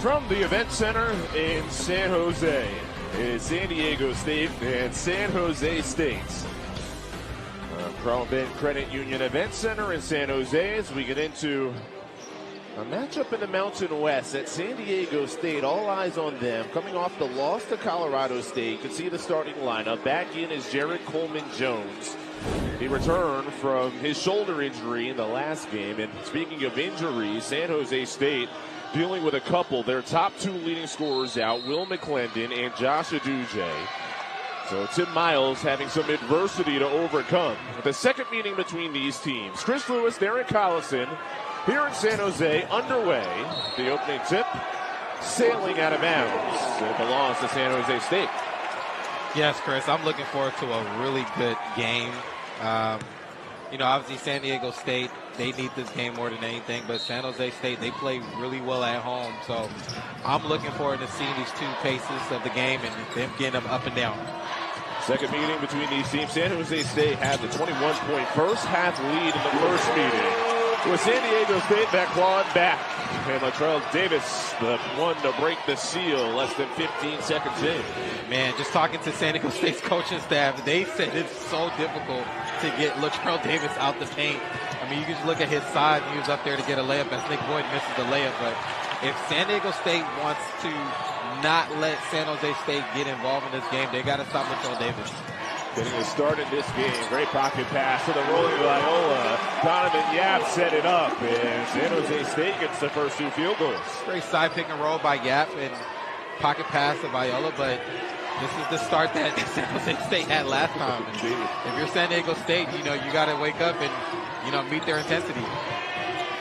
From the Event Center in San Jose, it's San Diego State and San Jose State. Carl Ben Credit Union Event Center in San Jose as we get into a matchup in the Mountain West at San Diego State. All eyes on them. Coming off the loss to Colorado State, you can see the starting lineup. Back in is Jared Coleman-Jones. He returned from his shoulder injury in the last game. And speaking of injuries, San Jose State dealing with a couple. Their top two leading scorers out, Will McClendon and Josh Aduje. So Tim Miles having some adversity to overcome. The second meeting between these teams, Chris Lewis, Derek Collison, here in San Jose, underway. The opening tip, sailing out of bounds. It belongs to San Jose State. Yes, Chris, I'm looking forward to a really good game. Obviously San Diego State, they need this game more than anything, but San Jose State, they play really well at home. So I'm looking forward to seeing these two paces of the game and them getting them up and down. Second meeting between these teams. San Jose State had the 21-point first half lead in the first meeting, with San Diego State that clawed back. And Latrell Davis, the one to break the seal, less than 15 seconds in. Man, just talking to San Diego State's coaching staff, they said it's so difficult to get Latrell Davis out the paint. I mean, you can just look at his size. He was up there to get a layup, and Nick Boyd misses the layup. But if San Diego State wants to not let San Jose State get involved in this game, they got to stop Latrell Davis. Getting a start in this game. Great pocket pass to the rolling Viola. Donovan Yap set it up, and San Jose State gets the first two field goals. Great side pick and roll by Yap and pocket pass to Viola, but this is the start that San Jose State had last time. If you're San Diego State, you got to wake up and, meet their intensity.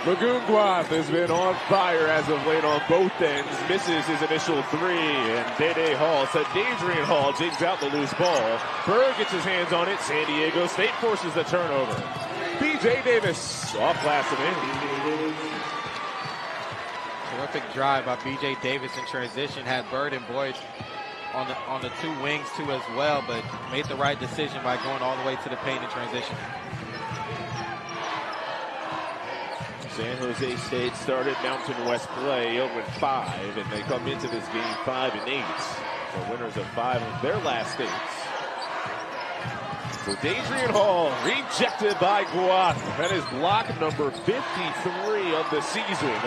Magoon Guath has been on fire as of late on both ends. Misses his initial three, and Dede Hall, Adrian Hall jigs out the loose ball. Berg gets his hands on it. San Diego State forces the turnover. B.J. Davis off glass and in. Terrific drive by B.J. Davis in transition. Had Bird and Boyd on the two wings too as well, but made the right decision by going all the way to the paint in transition. San Jose State started Mountain West play 0-5, and they come into this game 5-8. The winners of 5 of their last 8. So Adrian Hall rejected by Guath. That is block number 53 of the season.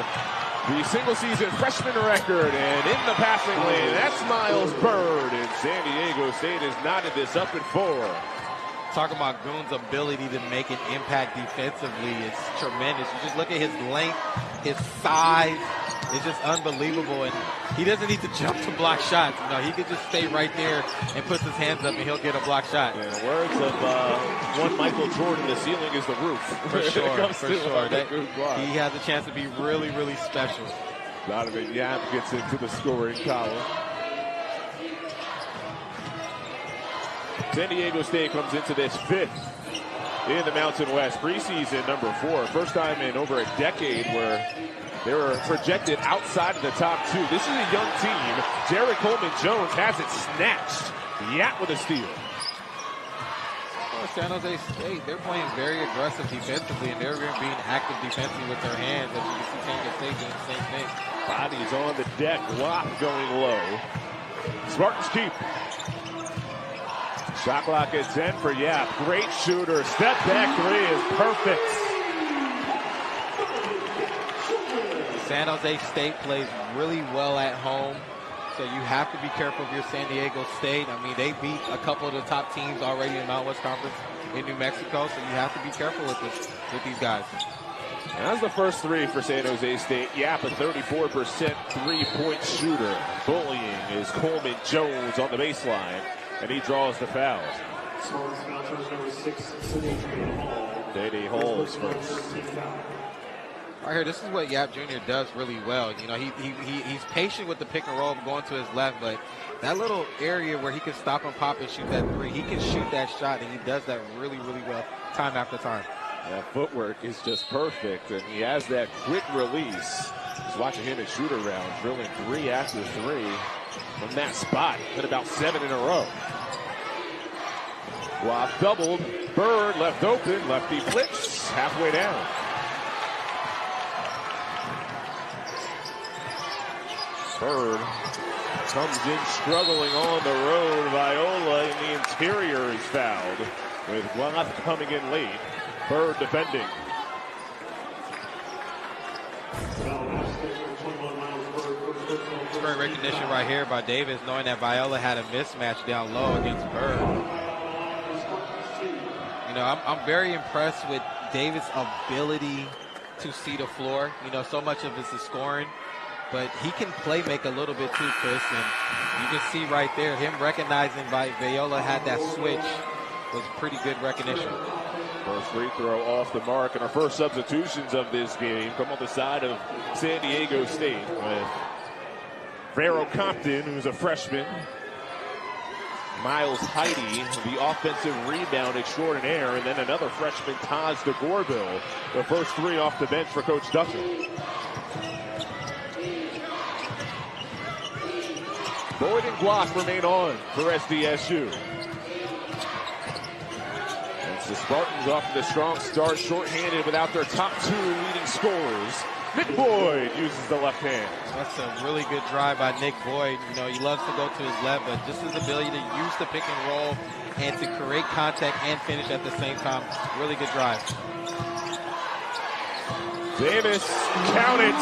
The single-season freshman record, and in the passing lane, that's Miles Bird. And San Diego State has knotted this up at 4. Talking about Goon's ability to make an impact defensively, it's tremendous. You just look at his length, his size, it's just unbelievable. And he doesn't need to jump to block shots. He could just stay right there and puts his hands up and he'll get a block shot. In the words of one Michael Jordan, the ceiling is the roof. For sure, for sure. He has a chance to be really, really special. Donovan Yap gets into the scoring column. San Diego State comes into this 5th in the Mountain West. Preseason number 4. First time in over a decade where they were projected outside of the top 2. This is a young team. Jared Coleman-Jones has it snatched. Yap with a steal. Well, San Jose State, they're playing very aggressive defensively, and they're being active defensively with their hands. As you can see, San Diego State doing the same thing. Bodies on the deck. Watt going low. Spartans keep. Shot clock at 10 for Yap. Great shooter. Step back 3 is perfect. San Jose State plays really well at home, so you have to be careful of your San Diego State. I mean, they beat a couple of the top teams already in the Mountain West Conference in New Mexico, so you have to be careful with these guys. That's the first 3 for San Jose State. Yap, a 34% three-point shooter. Bullying is Coleman-Jones on the baseline. And he draws the foul. Dede Hall is first. Right here, this is what Yap Jr. does really well. He's patient with the pick and roll going to his left, but that little area where he can stop and pop and shoot that 3, he can shoot that shot, and he does that really, really well time after time. That footwork is just perfect, and he has that quick release. Just watching him in shoot around, drilling 3 after 3. From that spot, hit about 7 in a row. Guath doubled. Bird left open. Lefty flips. Halfway down. Bird comes in struggling on the road. Viola in the interior is fouled with Gloth coming in late. Bird defending. Great recognition right here by Davis, knowing that Viola had a mismatch down low against Bird. You know, I'm very impressed with Davis' ability to see the floor. You know, so much of this is scoring, but he can play make a little bit too, Chris. And you can see right there, him recognizing Viola had that switch was pretty good recognition. First free throw off the mark, and our first substitutions of this game come on the side of San Diego State with Vero Compton, who's a freshman. Miles Heidi, the offensive rebound extraordinaire, and then another freshman, Taj DeGorville. The first three off the bench for Coach Ducker. Boyd and Glock remain on for SDSU. It's the Spartans off to the strong start, shorthanded without their top two leading scorers. Nick Boyd uses the left hand. That's a really good drive by Nick Boyd. You know, he loves to go to his left, but just his ability to use the pick and roll and to create contact and finish at the same time. Really good drive. Davis, count it.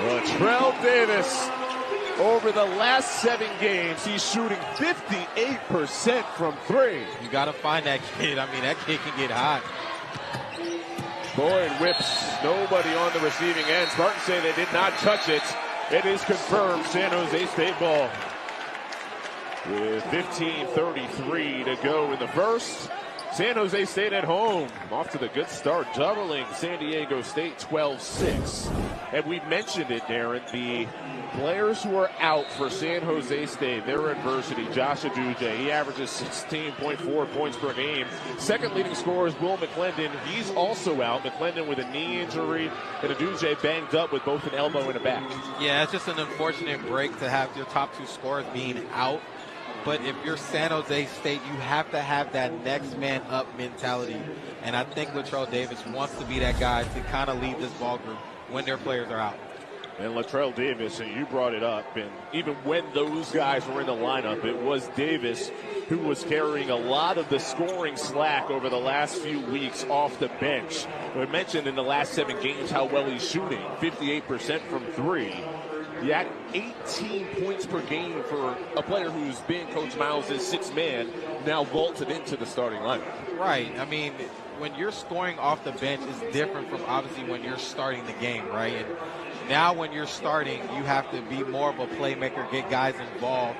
Latrell Davis, over the last 7 games, he's shooting 58% from three. You got to find that kid. I mean, that kid can get hot. Boyd whips nobody on the receiving end. Spartans say they did not touch it. It is confirmed San Jose State ball. With 15:33 to go in the first. San Jose State at home. Off to the good start, doubling San Diego State 12-6. And we mentioned it, Darren, the players who are out for San Jose State, their adversity. Josh Aduje, he averages 16.4 points per game. Second leading scorer is Will McClendon. He's also out. McClendon with a knee injury, and Aduje banged up with both an elbow and a back. Yeah, it's just an unfortunate break to have your top two scorers being out. But if you're San Jose State, you have to have that next man up mentality. And I think Latrell Davis wants to be that guy to kind of lead this ball group when their players are out. And Latrell Davis, and you brought it up, and even when those guys were in the lineup, it was Davis who was carrying a lot of the scoring slack over the last few weeks off the bench. We mentioned in the last 7 games how well he's shooting, 58% from three. He had 18 points per game for a player who's been Coach Miles' sixth man, now vaulted into the starting lineup. Right. I mean, when you're scoring off the bench, it's different from obviously when you're starting the game, right? And now when you're starting, you have to be more of a playmaker, get guys involved,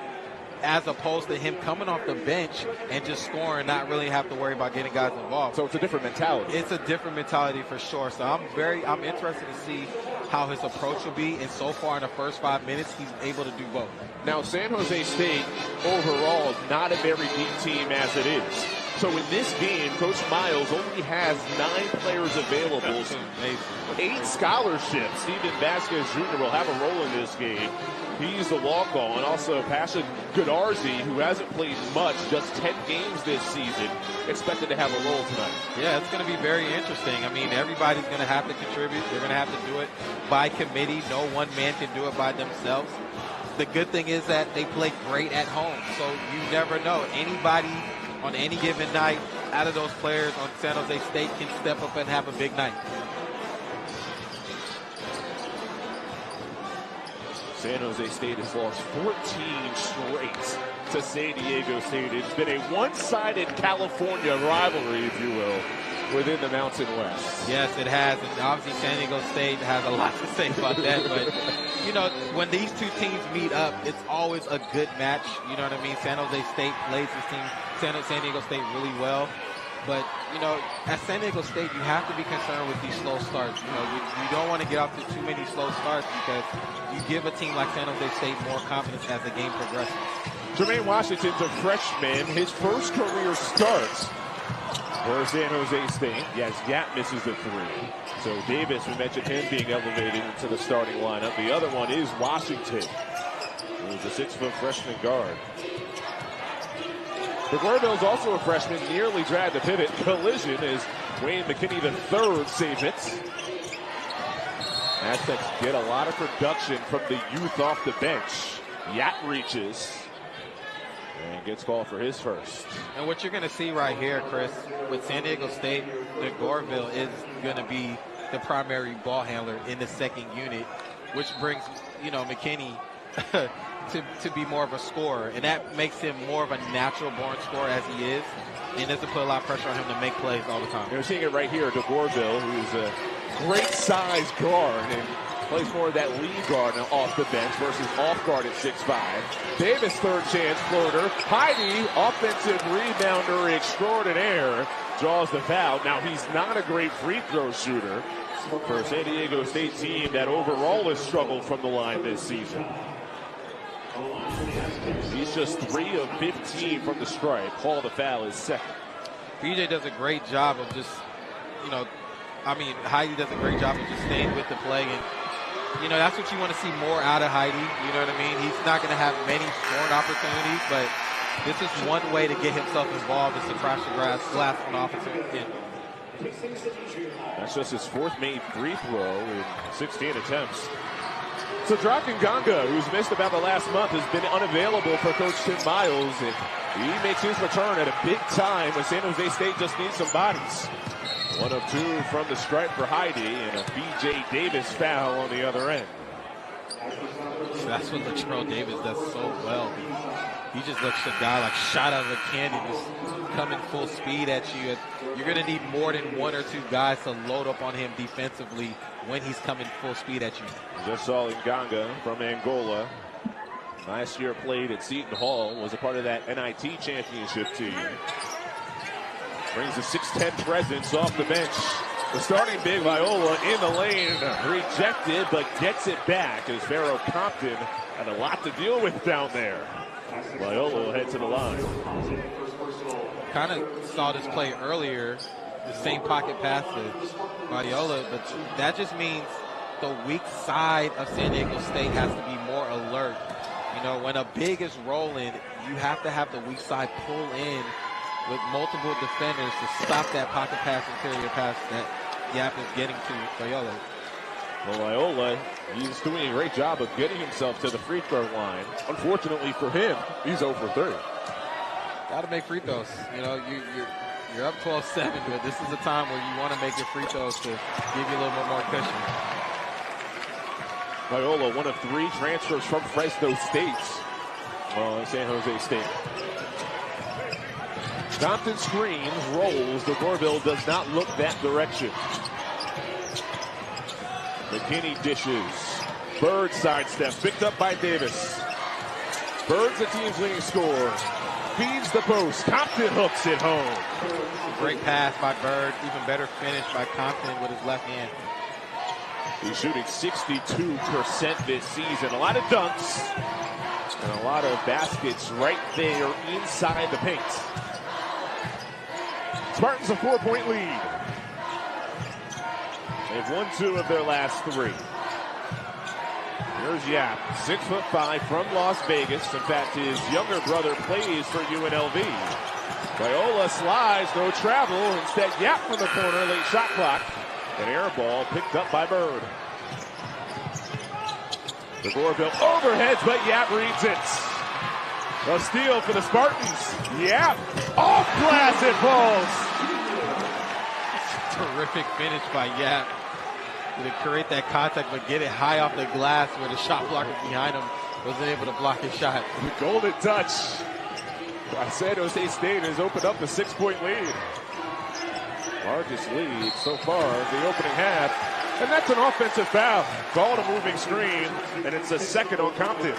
as opposed to him coming off the bench and just scoring, not really have to worry about getting guys involved. So it's a different mentality. It's a different mentality for sure. So I'm interested to see how his approach will be. And so far in the first 5 minutes, he's able to do both. Now, San Jose State overall is not a very deep team as it is. So in this game, Coach Miles only has 9 players available. 8 scholarships. Steven Vasquez Jr. will have a role in this game. He's the walk-on. And also Pasha Goodarzi, who hasn't played much, just 10 games this season, expected to have a role tonight. Yeah, it's going to be very interesting. I mean, everybody's going to have to contribute. They're going to have to do it by committee. No one man can do it by themselves. The good thing is that they play great at home. So you never know. Anybody on any given night out of those players on San Jose State can step up and have a big night. San Jose State has lost 14 straight to San Diego State. It's been a one-sided California rivalry, if you will, within the Mountain West. Yes, it has. And obviously San Diego State has a lot to say about that. But, you know, when these two teams meet up, it's always a good match. You know what I mean? San Jose State plays this team, San Diego State, really well. But, you know, at San Diego State, you have to be concerned with these slow starts. You know, you don't want to get off to too many slow starts because you give a team like San Jose State more confidence as the game progresses. Jermaine Washington's a freshman. His first career starts for San Jose State. Yes, Yap misses the 3. So Davis, we mentioned him being elevated into the starting lineup. The other one is Washington, who's a 6-foot freshman guard. DeGorville's also a freshman, nearly dragged the pivot. Collision as Wayne McKinney III saves it. Aztecs get a lot of production from the youth off the bench. Yap reaches and gets called for his first. And what you're going to see right here, Chris, with San Diego State, DeGorville is going to be the primary ball handler in the second unit, which brings, McKinney to be more of a scorer. And that makes him more of a natural-born scorer as he is. And doesn't put a lot of pressure on him to make plays all the time. You're seeing it right here, DeGorville, who's a great-sized guard and plays more of that lead guard off the bench versus off guard at 6'5". Davis, third chance floater. Heidi, offensive rebounder extraordinaire, draws the foul. Now, he's not a great free throw shooter for a San Diego State team that overall has struggled from the line this season. He's just 3 of 15 from the stripe. Call the foul is second. PJ does a great job of just, Heidi does a great job of just staying with the play. And, that's what you want to see more out of Heidi. You know what I mean? He's not going to have many scoring opportunities, but this is one way to get himself involved is to crash the glass on offensive end. That's just his 4th made free throw in 16 attempts. So Draken Ganga, who's missed about the last month, has been unavailable for Coach Tim Miles, and he makes his return at a big time when San Jose State just needs some bodies. 1 of 2 from the stripe for Heidi, and a B.J. Davis foul on the other end. So that's what Latrell Davis does so well. He just looks a guy like shot out of a cannon, just coming full speed at you. You're going to need more than 1 or 2 guys to load up on him defensively when he's coming full speed at you. Just saw Nganga from Angola. Last year played at Seton Hall, was a part of that NIT championship team. Brings a 6'10" presence off the bench. The starting big Viola in the lane, rejected, but gets it back as Pharaoh Compton had a lot to deal with down there. Viola will head to the line. Kind of saw this play earlier, the same pocket pass to Viola, but that just means the weak side of San Diego State has to be more alert. When a big is rolling, you have to have the weak side pull in with multiple defenders to stop that pocket pass, interior pass that Yap is getting to Viola. Well, Viola, he's doing a great job of getting himself to the free throw line. Unfortunately for him, he's 0 for 3. Got to make free throws. You're up 12-7, but this is a time where you want to make your free throws to give you a little bit more cushion. Viola, 1 of 3 transfers from Fresno State. San Jose State. Compton screens, rolls. DeGorville does not look that direction. McKinney dishes. Bird sidesteps, picked up by Davis. Bird's the team's leading scorer. Feeds the post. Compton hooks it home. Great pass by Bird. Even better finish by Compton with his left hand. He's shooting 62% this season. A lot of dunks and a lot of baskets right there inside the paint. Spartans a 4-point lead. They've won 2 of their last 3. Here's Yap, 6'5" from Las Vegas. In fact, his younger brother plays for UNLV. Viola slides, no travel. Instead, Yap from the corner, late shot clock. An air ball picked up by Bird. DeGorville overheads, but Yap reads it. A steal for the Spartans. Yap, off glass it falls. Terrific finish by Yap to create that contact, but get it high off the glass where the shot blocker behind him wasn't able to block his shot. The golden touch by San Jose State has opened up the 6-point lead. Largest lead so far in the opening half. And that's an offensive foul. Called a moving screen, and it's a second on Compton.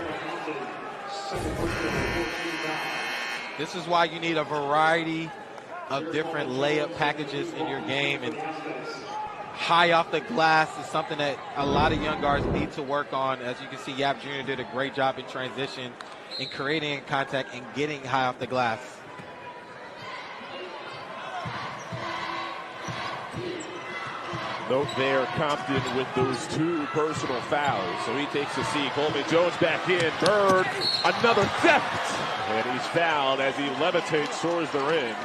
This is why you need a variety of different layup packages in your game, and high off the glass is something that a lot of young guards need to work on. As you can see, Yap Jr. did a great job in transition in creating contact and getting high off the glass. Note there, Compton with those 2 personal fouls. So he takes a seat. Coleman Jones back in. Bird, another theft. And he's fouled as he levitates towards the rim.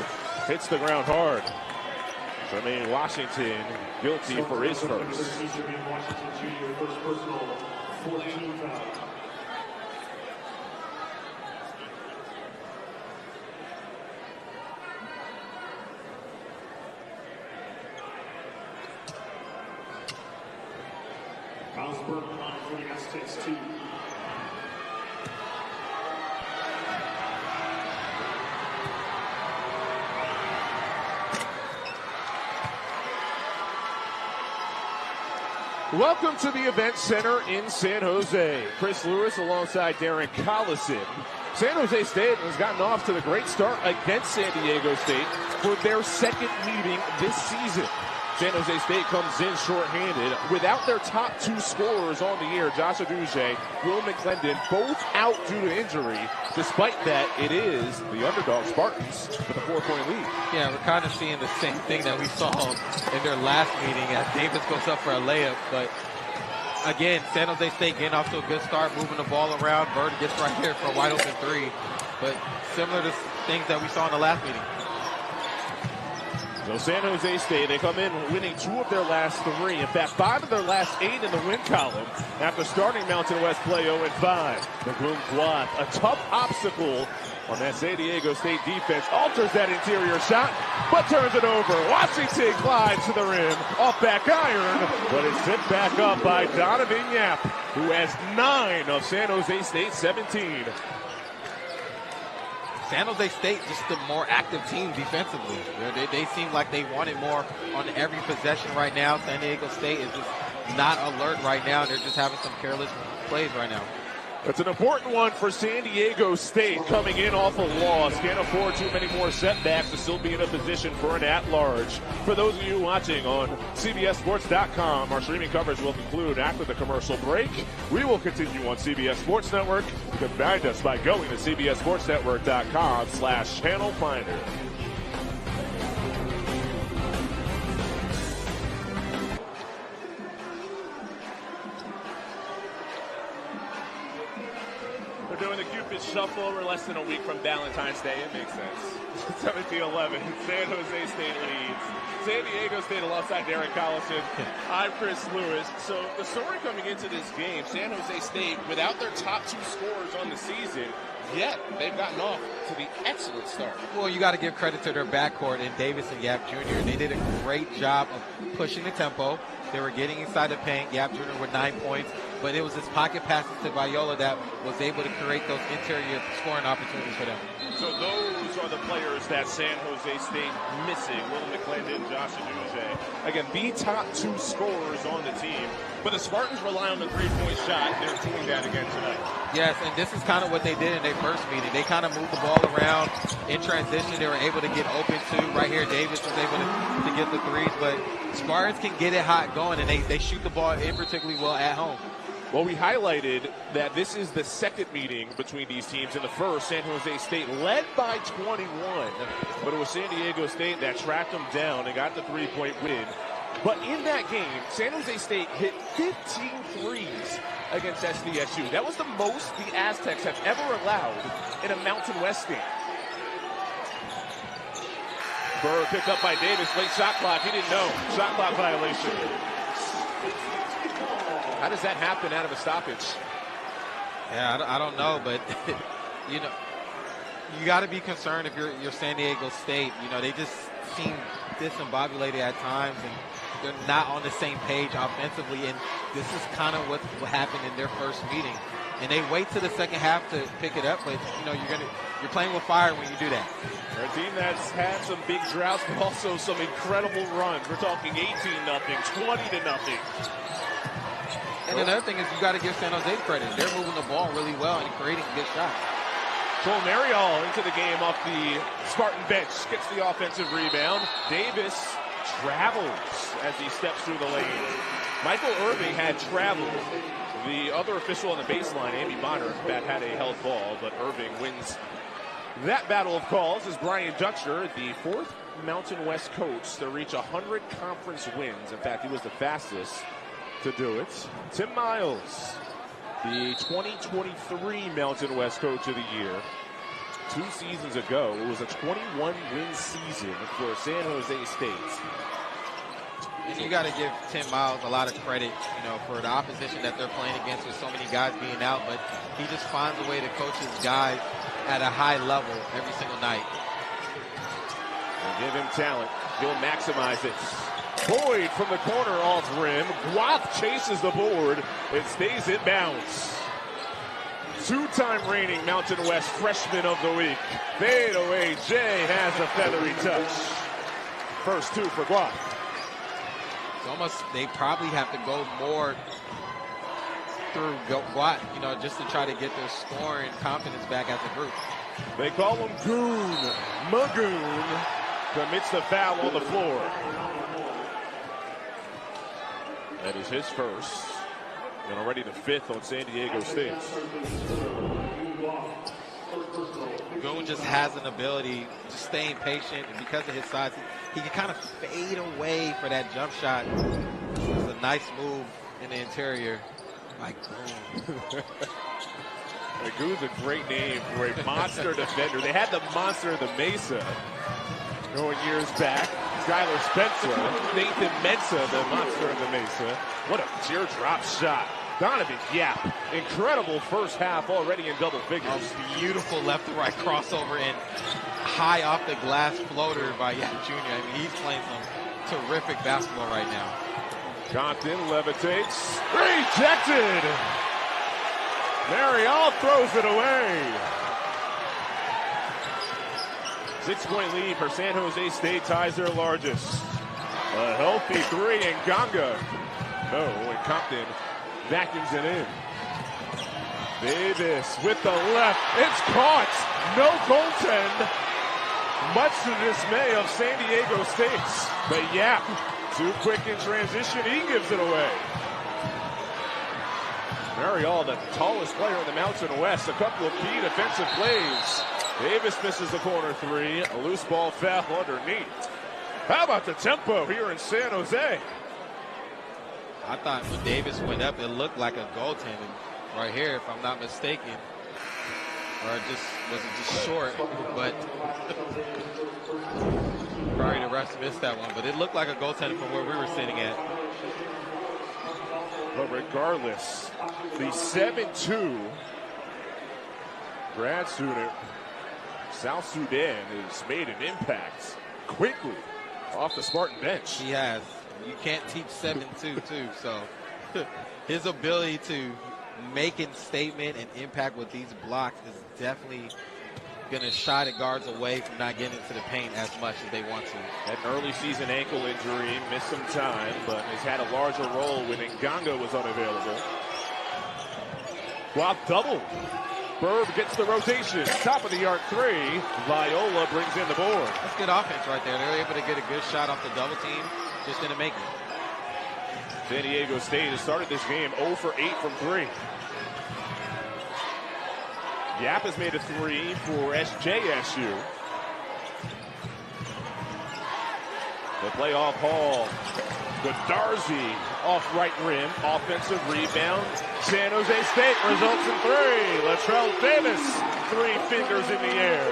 Hits the ground hard. Jermaine Washington guilty for his first. first personal 14 foul. Osborne on for the SDSU. Welcome to the Event Center in San Jose. Chris Lewis alongside Darren Collison. San Jose State has gotten off to the great start against San Diego State for their second meeting this season. San Jose State comes in shorthanded without their top two scorers on the year, Josh Aduje, Will McClendon, both out due to injury. Despite that, it is the underdog Spartans with a 4-point lead. Yeah, we're kind of seeing the same thing that we saw in their last meeting as Davis goes up for a layup. But again, San Jose State getting off to a good start, moving the ball around. Bird gets right here for a wide open three. But similar to things that we saw in the last meeting. So San Jose State, they come in winning 2 of their last 3. In fact, 5 of their last 8 in the win column after starting Mountain West play 0-5. McGloom Guath, a tough obstacle on that San Diego State defense, alters that interior shot, but turns it over. Washington glides to the rim, off back iron, but it's sent back up by Donovan Yap, who has 9 of San Jose State's 17. San Jose State just the more active team defensively. They seem like they wanted more on every possession right now. San Diego State is just not alert right now. They're just having some careless plays right now. It's an important one for San Diego State coming in off a loss. Can't afford too many more setbacks to still be in a position for an at-large. For those of you watching on CBSSports.com, our streaming coverage will conclude after the commercial break. We will continue on CBS Sports Network. You can find us by going to CBSSportsNetwork.com/channel finder. We're doing the Cupid Shuffle. We're less than a week from Valentine's Day. It makes sense. 17-11. San Jose State leads. San Diego State alongside Darren Collison. I'm Chris Lewis. So the story coming into this game, San Jose State, without their top 2 scorers on the season, yet they've gotten off to the excellent start. Well, you got to give credit to their backcourt in Davis and Yap Jr. They did a great job of pushing the tempo. They were getting inside the paint. Yap Jr. with 9 points. But it was his pocket passes to Viola that was able to create those interior scoring opportunities for them. So those are the players that San Jose State missing. Will McClendon, Josh Aduje. Again, the top 2 scorers on the team. But the Spartans rely on the three-point shot. They're doing that again tonight. Yes, and this is kind of what they did in their first meeting. They kind of moved the ball around in transition. They were able to get open too. Right here, Davis was able to get the threes. But Spartans can get it hot going, and they shoot the ball in particularly well at home. Well, we highlighted that this is the second meeting between these teams. In the first, San Jose State led by 21, but it was San Diego State that tracked them down and got the 3-point win. But in that game, San Jose State hit 15 threes against SDSU. That was the most the Aztecs have ever allowed in a Mountain West game. Burr picked up by Davis, late shot clock. He didn't know. Shot clock violation. How does that happen out of a stoppage? Yeah, I don't know, but you know, you got to be concerned if you're San Diego State. You know, they just seem discombobulated at times, and they're not on the same page offensively. And this is kind of what happened in their first meeting. And they wait till the second half to pick it up, but you know, you're playing with fire when you do that. They're a team that's had some big droughts, but also some incredible runs. We're talking 18-0, 20-0. And another thing is you got to give San Jose credit. They're moving the ball really well and creating good shots. Cole Marial into the game off the Spartan bench, gets the offensive rebound. Davis travels as he steps through the lane. Michael Irving had traveled. The other official on the baseline, Amy Bonner, that had a held ball, but Irving wins that battle of calls as Brian Dutcher, the 4th Mountain West coach to reach 100 conference wins. In fact, he was the fastest to do it. Tim Miles, the 2023 Mountain West Coach of the Year. 2 seasons ago, it was a 21-win season for San Jose State. And you got to give Tim Miles a lot of credit, for the opposition that they're playing against with so many guys being out. But he just finds a way to coach his guys at a high level every single night. They give him talent. He'll maximize it. Boyd from the corner off rim. Guath chases the board. It stays in bounds. Two-time reigning Mountain West Freshman of the Week. Fadeaway Jay has a feathery touch. First two for Guath. It's almost, they probably have to go more through Guath, just to try to get their scoring confidence back as a group. They call him Goon. Magoon commits the foul on the floor. That is his first. And already the fifth on San Diego State. Goon just has an ability to staying patient, and because of his size, he can kind of fade away for that jump shot. It's a nice move in the interior by Goon. Goon's a great name for a monster defender. They had the monster of the Mesa going years back. Skylar Spencer, Nathan Mensah, the monster of the Mesa. What a teardrop shot. Donovan Yap, incredible first half already in double figures. A beautiful left to right crossover and high off the glass floater by Yap Jr. I mean, he's playing some terrific basketball right now. Compton levitates. Rejected! Marial throws it away. 6-point lead for San Jose State, ties their largest. A healthy three, and Ganga. No, and Compton vacuums it in. Davis with the left. It's caught. No goaltend. Much to the dismay of San Diego State. But Yap, too quick in transition. He gives it away. Marial, the tallest player in the Mountain West. A couple of key defensive plays. Davis misses the corner three. A loose ball foul underneath. How about the tempo here in San Jose? I thought when Davis went up, it looked like a goaltending right here, if I'm not mistaken. Or was it just short? But probably the refs missed that one. But it looked like a goaltending from where we were sitting at. But regardless, the 7-2 grad student, South Sudan, has made an impact quickly off the Spartan bench. He has. You can't teach 7-2 too, so his ability to make a statement and impact with these blocks is definitely going to shy the guards away from not getting into the paint as much as they want to. Had an early season ankle injury, missed some time, but has had a larger role when Nganga was unavailable. Guath double. Berg gets the rotation. Top of the arc three. Viola brings in the board. That's good offense right there. They're able to get a good shot off the double team. Just didn't make it. San Diego State has started this game 0 for 8 from 3. Yap has made a three for SJSU. The playoff Hall. Godarzi off right rim. Offensive rebound. San Jose State results in three. Latrell Davis, 3 fingers in the air.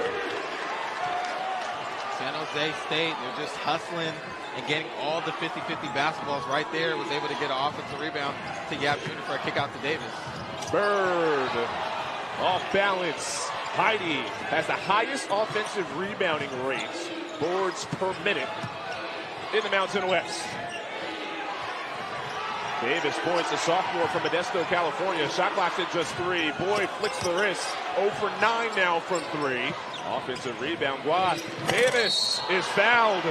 San Jose State, they're just hustling and getting all the 50-50 basketballs right there. Was able to get an offensive rebound to Yap Jr. for a kick out to Davis. Bird off balance. Heidi has the highest offensive rebounding rates, boards per minute, in the Mountain West. Davis points, a sophomore from Modesto, California. Shot clock's at just 3. Boyd flicks the wrist. 0 for 9 now from 3. Offensive rebound. Guath. Davis is fouled.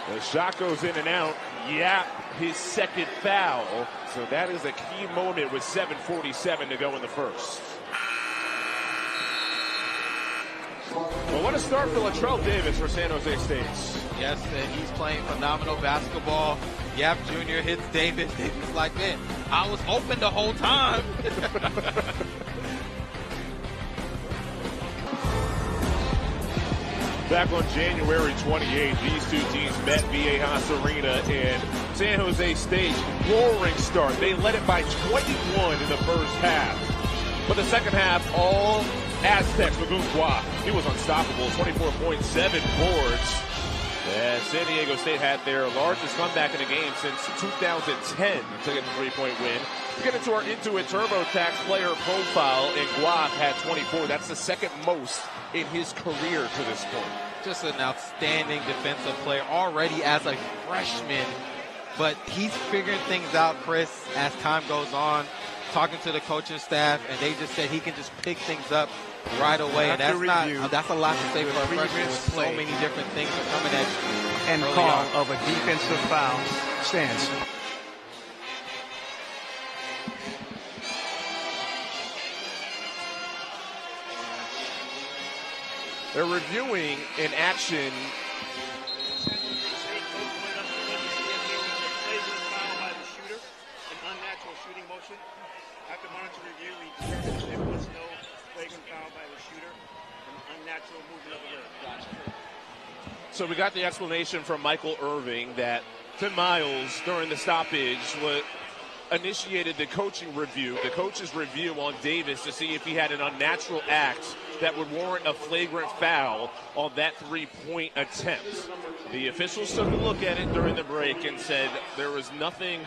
The shot goes in and out. Yap, his second foul. So that is a key moment with 7:47 to go in the first. Well, what a start for Latrell Davis for San Jose State. Yes, and he's playing phenomenal basketball. Yap Jr. hits Davis. Davis like, man, I was open the whole time. Back on January 28th, these two teams met Viejas Arena, and San Jose State, roaring start. They led it by 21 in the first half. But the second half, all Aztecs. Magoon Guath, he was unstoppable. 24.7 boards. And San Diego State had their largest comeback in a game since 2010 to get the three-point win. To get into our Intuit TurboTax player profile, and Guaf had 24. That's the second most in his career to this point. Just an outstanding defensive player already as a freshman, but he's figuring things out, Chris, as time goes on, talking to the coaching staff, and they just said he can just pick things up right away, and that's a lot to say for a freshman with so many different things coming at you. And call of a defensive foul stands. They're reviewing an action. After monitor review, we determined there was no flagrant foul by the shooter, an unnatural movement of the rim. So we got the explanation from Michael Irving that Tim Miles, during the stoppage, initiated the coach's review on Davis to see if he had an unnatural act that would warrant a flagrant foul on that three-point attempt. The officials took a look at it during the break and said there was nothing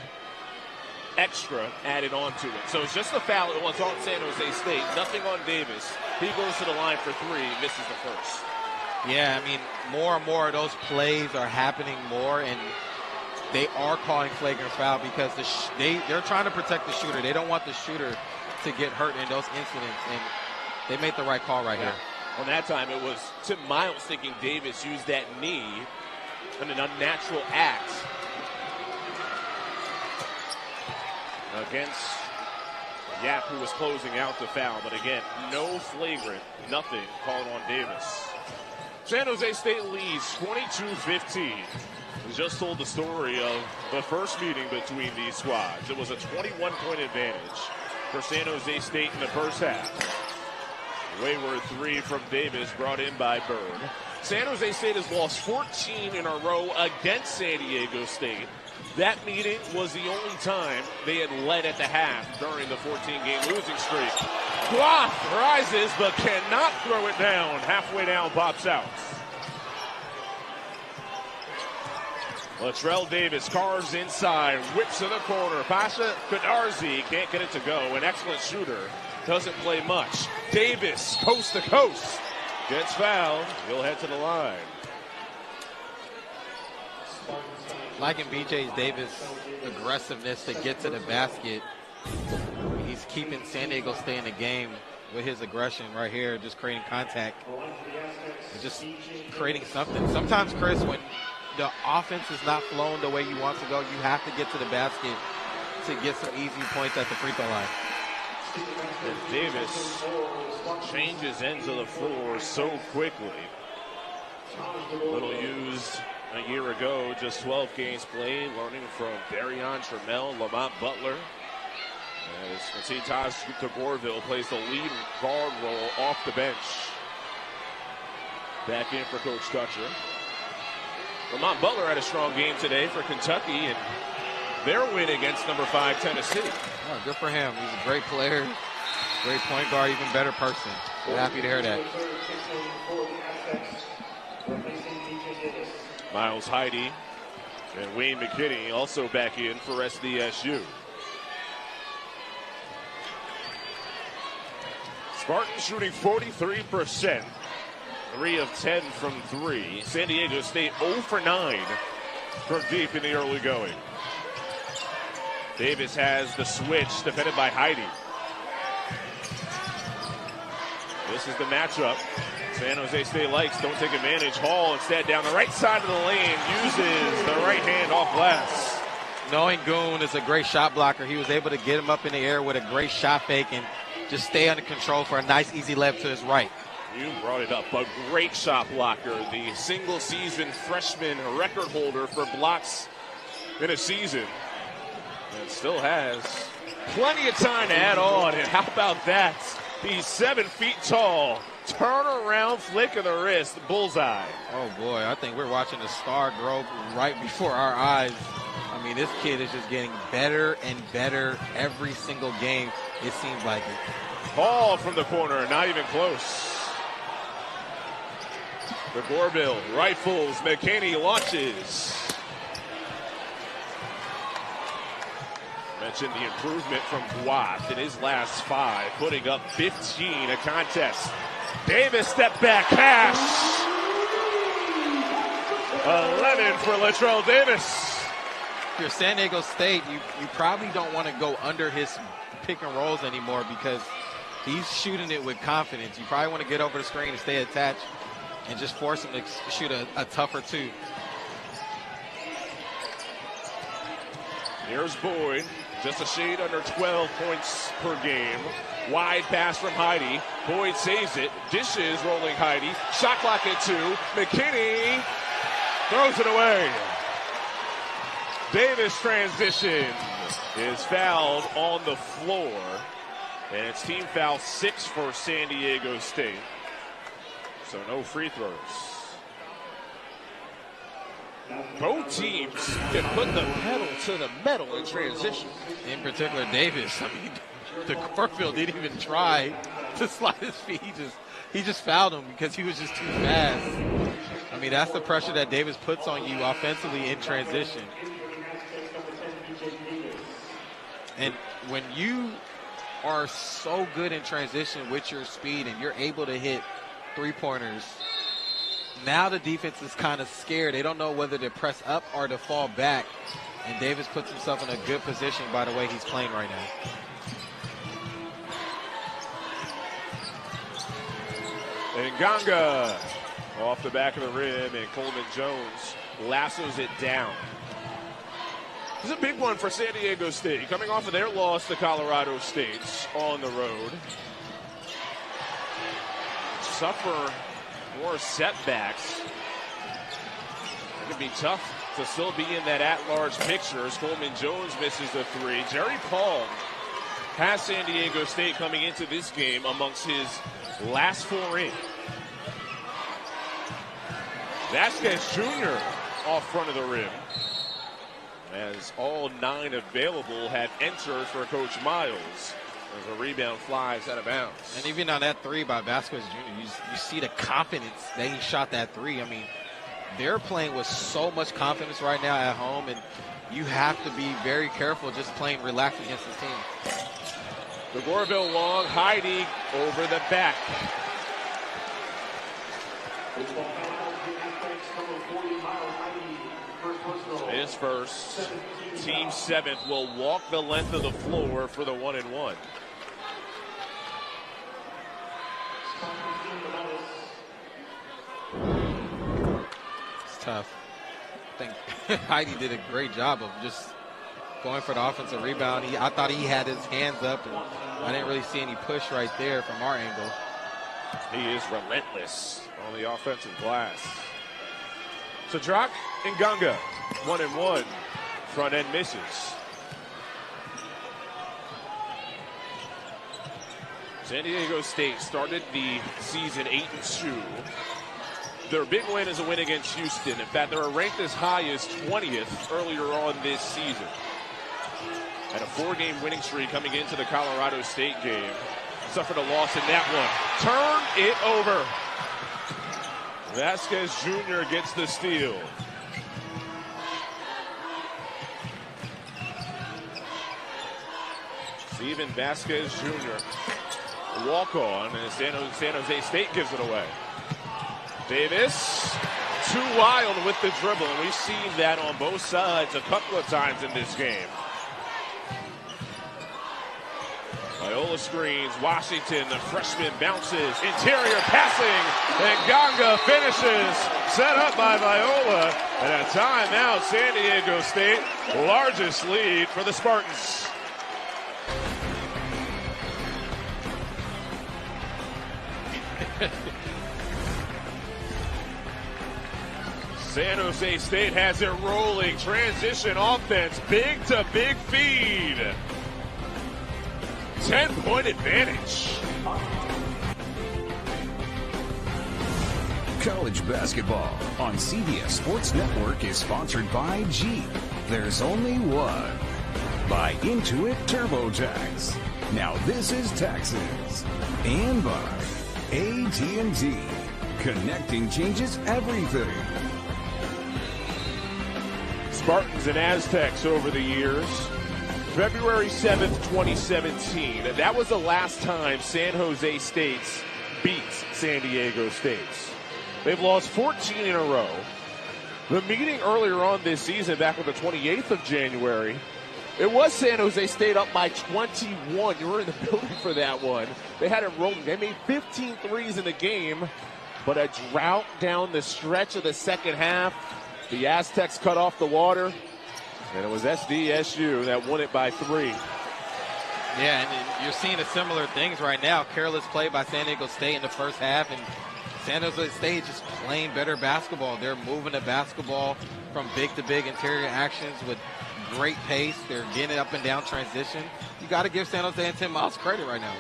extra added onto it. So it's just a foul. It was on San Jose State. Nothing on Davis. He goes to the line for three, misses the first. Yeah, I mean, more and more of those plays are happening more, and they are calling flagrant foul because they're trying to protect the shooter. They don't want the shooter to get hurt in those incidents, and they made the right call right here. On that time, it was Tim Miles thinking Davis used that knee in an unnatural act against Yap, who was closing out the foul. But again, no flagrant, nothing called on Davis. San Jose State leads 22-15. We just told the story of the first meeting between these squads. It was a 21-point advantage for San Jose State in the first half. Wayward three from Davis, brought in by Bird. San Jose State has lost 14 in a row against San Diego State. That meeting was the only time they had led at the half during the 14-game losing streak. Guaf rises but cannot throw it down. Halfway down, pops out. Latrell Davis carves inside, whips to the corner. Pasha Kadarzi can't get it to go. An excellent shooter. Doesn't play much. Davis, coast to coast. Gets fouled. He'll head to the line. Liking BJ Davis' aggressiveness to get to the basket. He's keeping San Diego State in the game with his aggression right here, just creating contact. Just creating something. Sometimes, Chris, when the offense is not flowing the way you want to go, you have to get to the basket to get some easy points at the free throw line. And Davis changes ends of the floor so quickly. Little used a year ago, just 12 games played, learning from Darion Trammell, Lamont Butler. As Taj Tagorville plays the lead guard role off the bench. Back in for Coach Dutcher. Lamont Butler had a strong game today for Kentucky and their win against number 5 Tennessee. Oh, good for him. He's a great player, great point guard, even better person. We're happy to hear that. Miles Heide and Wayne McKinney also back in for SDSU. Spartans shooting 43%. 3 of 10 from 3. San Diego State 0 for 9 from deep in the early going. Davis has the switch, defended by Heide. This is the matchup San Jose State likes. Don't take advantage. Hall instead down the right side of the lane. Uses the right hand off glass. Knowing Goon is a great shot blocker, he was able to get him up in the air with a great shot fake and just stay under control for a nice, easy layup to his right. You brought it up. A great shot blocker. The single-season freshman record holder for blocks in a season. And still has plenty of time to add on. And how about that? He's 7 feet tall. Turn around, flick of the wrist, bullseye. Oh, boy. I think we're watching a star grow right before our eyes. I mean, this kid is just getting better and better every single game. It seems like it. Ball from the corner, not even close. The Gorville rifles. McKinney launches. Mentioned the improvement from Guath in his last 5, putting up 15 a contest. Davis step back pass. 11 for Latrell Davis. If you're San Diego State, you probably don't want to go under his pick and rolls anymore because he's shooting it with confidence. You probably want to get over the screen and stay attached and just force him to shoot a tougher 2. Here's Boyd, just a shade under 12 points per game. Wide pass from Heidi. Boyd saves it. Dishes rolling Heidi. Shot clock at 2. McKinney throws it away. Davis transition is fouled on the floor. And it's team foul 6 for San Diego State. So no free throws. Both teams can put the pedal to the metal in transition. In particular, Davis. I mean, the Corfield didn't even try to slide his feet. He just fouled him because he was just too fast. I mean, that's the pressure that Davis puts on you offensively in transition. And when you are so good in transition with your speed and you're able to hit three-pointers, now the defense is kind of scared. They don't know whether to press up or to fall back. And Davis puts himself in a good position by the way he's playing right now. And Ganga off the back of the rim, and Coleman Jones lassos it down. This is a big one for San Diego State, coming off of their loss to Colorado State on the road. Suffer more setbacks. It could be tough to still be in that at-large picture as Coleman Jones misses the 3. Jerry Palm has San Diego State coming into this game amongst his last 4 in. Vasquez Jr. off front of the rim, as all 9 available have entered for Coach Miles. As a rebound flies out of bounds. And even on that 3 by Vasquez Jr., you see the confidence that he shot that 3. I mean, they're playing with so much confidence right now at home, and you have to be very careful just playing relaxed against this team. The Gorville long, Heidi over the back. His first, team 7th, will walk the length of the floor for the 1-and-1. It's tough. I think Heidi did a great job of just going for the offensive rebound. I thought he had his hands up, and I didn't really see any push right there from our angle. He is relentless on the offensive glass. Sadrak Nganga, 1-and-1. Front end misses. San Diego State started the season 8-2. Their big win is a win against Houston. In fact, they were ranked as high as 20th earlier on this season. And a 4-game winning streak coming into the Colorado State game. Suffered a loss in that one. Turn it over. Vasquez Jr. gets the steal. Steven Vasquez Jr. walk on, and San Jose State gives it away. Davis, too wild with the dribble, and we've seen that on both sides a couple of times in this game. Viola screens, Washington, the freshman bounces, interior passing, and Ganga finishes, set up by Viola, and a timeout, San Diego State, largest lead for the Spartans. San Jose State has it rolling, transition offense, big to big feed. 10-point advantage. College basketball on CBS Sports Network is sponsored by Jeep. There's only one. By Intuit TurboTax. Now this is taxes. And by AT&T. Connecting changes everything. Spartans and Aztecs over the years. February 7th, 2017. That was the last time San Jose State beats San Diego State. They've lost 14 in a row. The meeting earlier on this season, back on the 28th of January, it was San Jose State up by 21. You were in the building for that one. They had it rolling. They made 15 threes in the game, but a drought down the stretch of the second half. The Aztecs cut off the water, and it was SDSU that won it by 3. Yeah, and you're seeing the similar things right now. Careless play by San Diego State in the first half, and San Jose State just playing better basketball. They're moving the basketball from big to big interior actions with great pace. They're getting it up and down transition. You got to give San Jose and Tim Miles credit right now.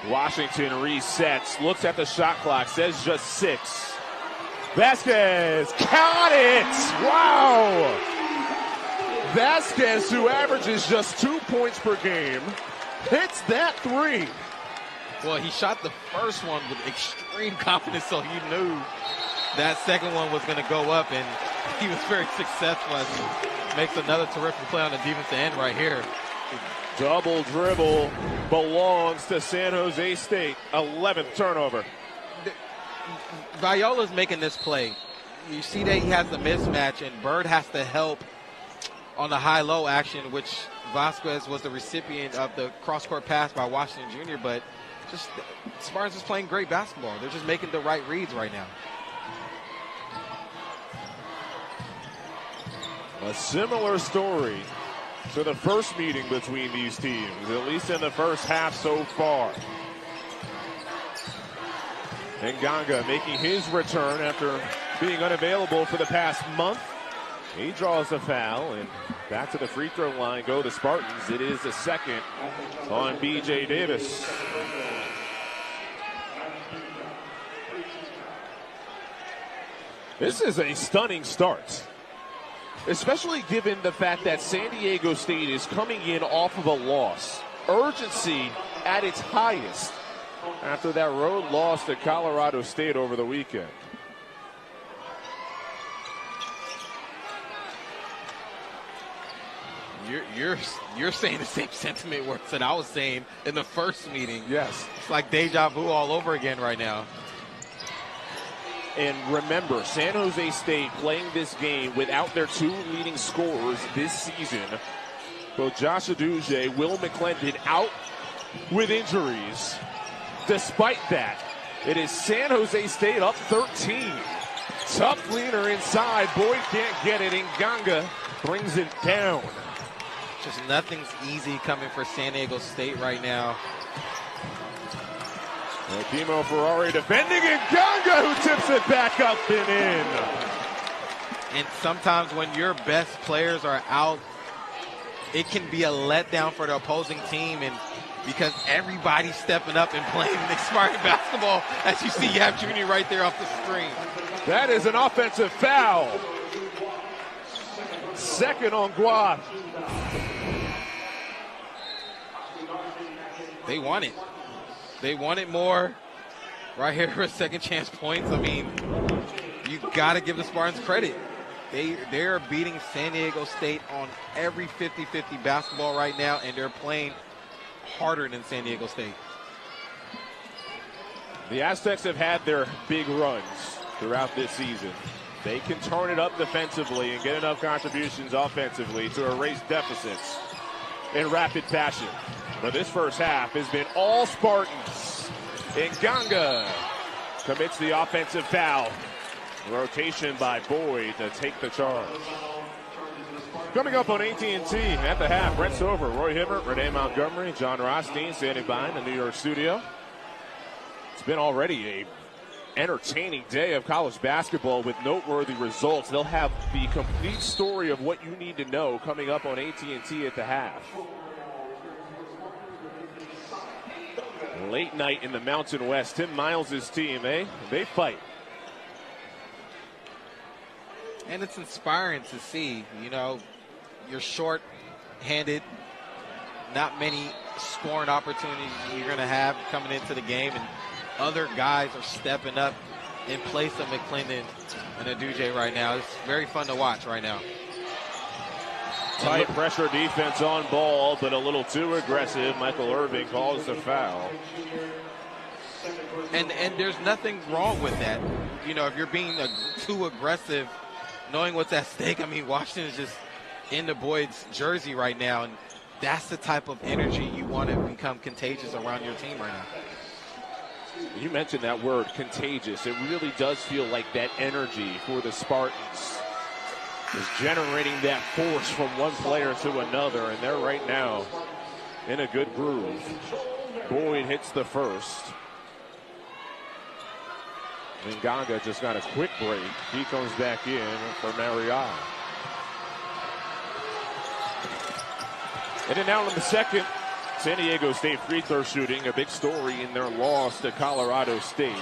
Washington resets, looks at the shot clock, says just 6. Vasquez caught it! Wow! Vasquez, who averages just 2 points per game, hits that 3. Well, he shot the first one with extreme confidence, so he knew that second one was going to go up, and he was very successful as he makes another terrific play on the defensive end right here. Double dribble belongs to San Jose State. 11th turnover. Viola's making this play. You see that he has the mismatch, and Bird has to help on the high-low action, which Vasquez was the recipient of the cross-court pass by Washington Jr., but just Spartans is playing great basketball. They're just making the right reads right now. A similar story to the first meeting between these teams, at least in the first half so far. And Ganga making his return after being unavailable for the past month. He draws a foul, and back to the free throw line go the Spartans. It is the second on B.J. Davis. This is a stunning start, especially given the fact that San Diego State is coming in off of a loss. Urgency at its highest after that road loss to Colorado State over the weekend. You're saying the same sentiment words that I was saying in the first meeting. Yes. It's like deja vu all over again right now. And remember, San Jose State playing this game without their 2 leading scorers this season. Both Josh Aduje, Will McClendon out with injuries. Despite that, it is San Jose State up 13. Tough leaner inside. Boyd can't get it, and Ganga brings it down. Just nothing's easy coming for San Diego State right now. Timo Ferrari defending, and Ganga who tips it back up and in. And sometimes when your best players are out, it can be a letdown for the opposing team, and because everybody's stepping up and playing expiring basketball, as you see Yap Jr. right there off the screen. That is an offensive foul. Second on Guad. They want it. They want it more. Right here for second chance points. I mean, you got to give the Spartans credit. They're beating San Diego State on every 50-50 basketball right now, and they're playing harder than San Diego State. The Aztecs have had their big runs throughout this season. They can turn it up defensively and get enough contributions offensively to erase deficits in rapid fashion. But this first half has been all Spartans. And Ganga commits the offensive foul. Rotation by Boyd to take the charge. Coming up on AT&T at the half, Brent Stover, Roy Hibbert, Renee Montgomery, John Rothstein standing by in the New York studio. It's been already a entertaining day of college basketball with noteworthy results. They'll have the complete story of what you need to know coming up on AT&T at the half. Late night in the Mountain West. Tim Miles' team, they fight. And it's inspiring to see, you know, you're short-handed, not many scoring opportunities you're going to have coming into the game, and other guys are stepping up in place of McClendon and Aduje right now. It's very fun to watch right now. Tight pressure defense on ball, but a little too aggressive. Michael Irving calls the foul. And there's nothing wrong with that. You know, if you're being too aggressive, knowing what's at stake. I mean, Washington is just in the Boyd's jersey right now, and that's the type of energy you want to become contagious around your team right now. You mentioned that word, contagious. It really does feel like that energy for the Spartans is generating that force from one player to another, and they're right now in a good groove. Boyd hits the first. Nganga just got a quick break. He comes back in for Marial. And then now in the second, San Diego State free throw shooting, a big story in their loss to Colorado State.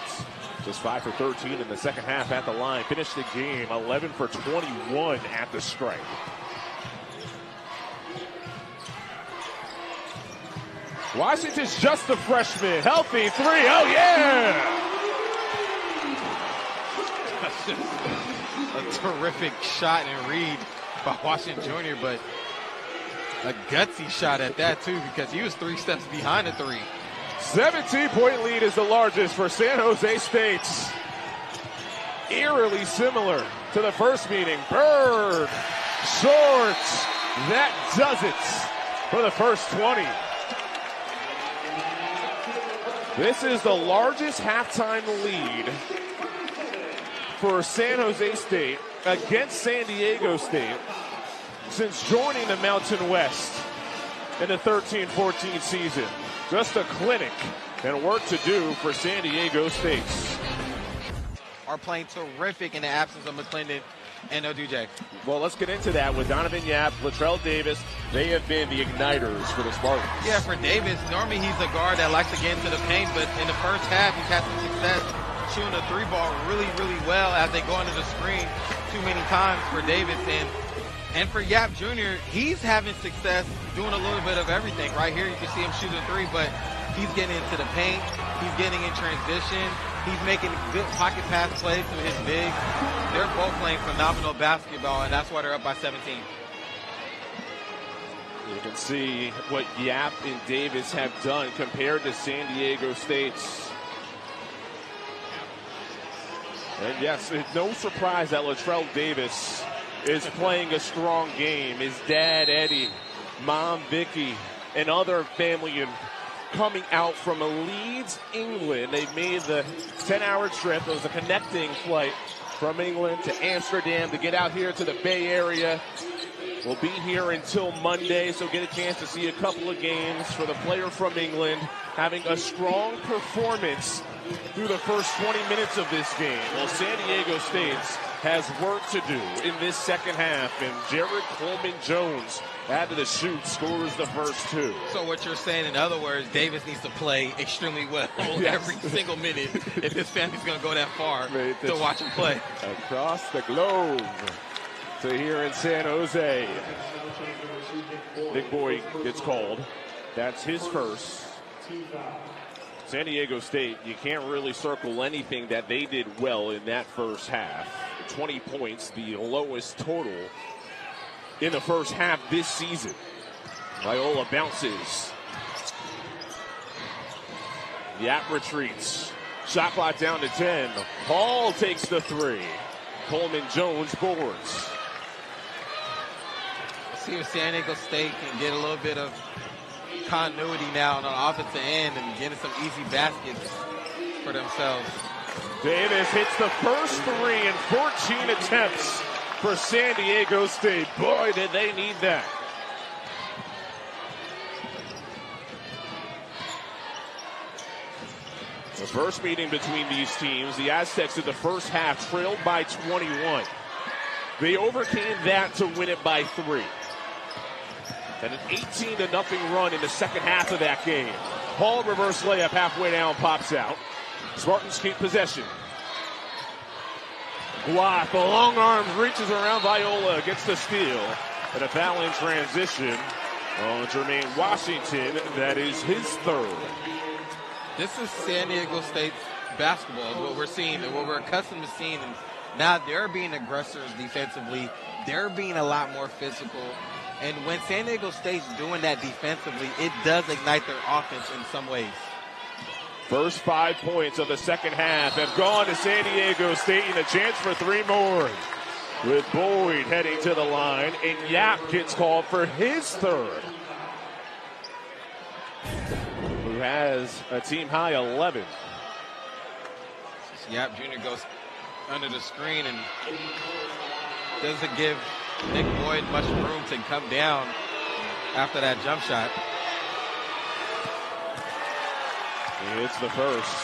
Just 5 for 13 in the second half at the line. Finished the game 11 for 21 at the stripe. Washington's just a freshman. Healthy three. Oh, yeah! A terrific shot and read by Washington Jr., but a gutsy shot at that, too, because he was 3 steps behind the three. 17-point lead is the largest for San Jose State. Eerily similar to the first meeting. Bird, short. That does it for the first 20. This is the largest halftime lead for San Jose State against San Diego State since joining the Mountain West in the 13-14 season. Just a clinic and work to do for San Diego State. Are playing terrific in the absence of McClendon and Oduje. Well, let's get into that with Donovan Yap, Latrell Davis. They have been the igniters for the Spartans. Yeah, for Davis, normally he's a guard that likes to get into the paint, but in the first half he's had some success shooting the three ball really, really well as they go into the screen too many times for Davis. And for Yap Jr., he's having success doing a little bit of everything. Right here, you can see him shoot a three, but he's getting into the paint. He's getting in transition. He's making good pocket pass plays to his bigs. They're both playing phenomenal basketball, and that's why they're up by 17. You can see what Yap and Davis have done compared to San Diego State's. And yes, it's no surprise that Latrell Davis is playing a strong game. His dad, Eddie, mom, Vicky, and other family coming out from Leeds, England. They made the 10-hour trip. It was a connecting flight from England to Amsterdam to get out here to the Bay Area. We'll be here until Monday, so get a chance to see a couple of games for the player from England having a strong performance through the first 20 minutes of this game. Well, San Diego State has work to do in this second half, and Jared Coleman-Jones added the shoot, scores the first two. So what you're saying, in other words, Davis needs to play extremely well every single minute if his family's going to go that far to watch him play. Across the globe to here in San Jose. Big boy gets called. That's his first. San Diego State, you can't really circle anything that they did well in that first half. 20 points, the lowest total in the first half this season. Viola bounces. Yap retreats. Shot clock down to 10. Hall takes the three. Coleman-Jones boards. See if San Diego State can get a little bit of continuity now on the offensive end and getting some easy baskets for themselves. Davis hits the first three in 14 attempts for San Diego State. Boy, did they need that. The first meeting between these teams, the Aztecs in the first half trailed by 21. They overcame that to win it by 3. And an 18-0 run in the second half of that game. Hall reverse layup halfway down, pops out. Spartans keep possession. Block, the long arms reaches around Viola, gets the steal. And a foul in transition Oh, Jermaine Washington, that is his third. This is San Diego State's basketball, what we're seeing and what we're accustomed to seeing. And now they're being aggressors defensively. They're being a lot more physical. And when San Diego State's doing that defensively, it does ignite their offense in some ways. First 5 points of the second half have gone to San Diego State, and a chance for 3 more. With Boyd heading to the line, and Yap gets called for his third. Who has a team high 11. Yap Jr. goes under the screen and doesn't give Nick Boyd much room to come down after that jump shot. It's the first,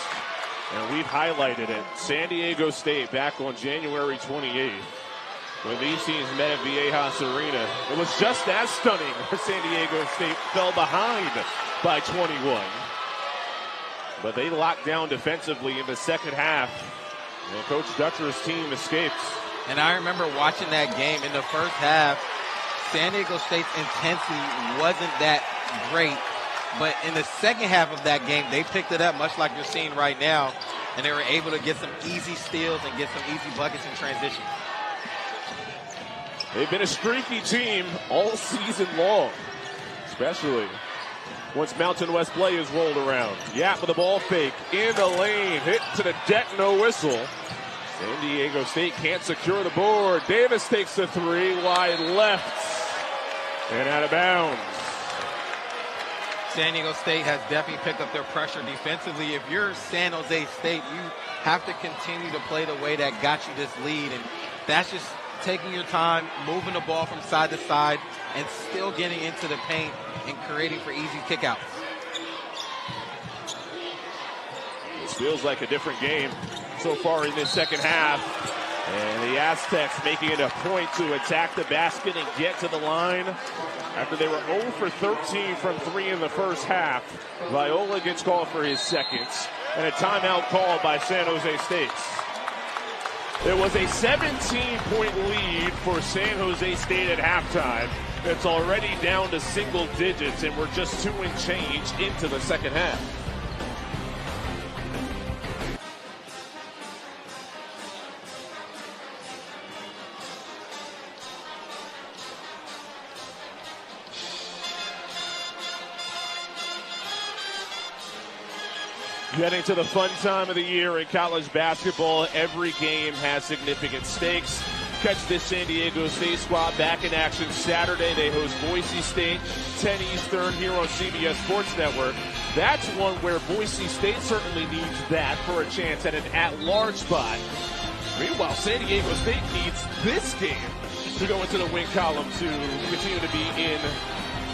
and we've highlighted it. San Diego State back on January 28th. When these teams met at Viejas Arena, it was just as stunning. San Diego State fell behind by 21. But they locked down defensively in the second half. And Coach Dutcher's team escapes. And I remember watching that game in the first half. San Diego State's intensity wasn't that great. But in the second half of that game, they picked it up, much like you're seeing right now. And they were able to get some easy steals and get some easy buckets in transition. They've been a streaky team all season long, especially once Mountain West play is rolled around. Yap with the ball fake in the lane, hit to the deck, no whistle. San Diego State can't secure the board. Davis takes the 3 wide left and out of bounds. San Diego State has definitely picked up their pressure defensively. If you're San Jose State, you have to continue to play the way that got you this lead, and that's just taking your time, moving the ball from side to side, and still getting into the paint and creating for easy kickouts. This feels like a different game so far in this second half. And the Aztecs making it a point to attack the basket and get to the line. After they were 0 for 13 from 3 in the first half, Viola gets called for his second, and a timeout called by San Jose State. It was a 17-point lead for San Jose State at halftime. It's already down to single digits, and we're just 2 and change into the second half. Getting to the fun time of the year in college basketball, every game has significant stakes. Catch this San Diego State squad back in action Saturday. They host Boise State, 10 Eastern here on CBS Sports Network. That's one where Boise State certainly needs that for a chance at an at-large spot. Meanwhile, San Diego State needs this game to go into the win column to continue to be in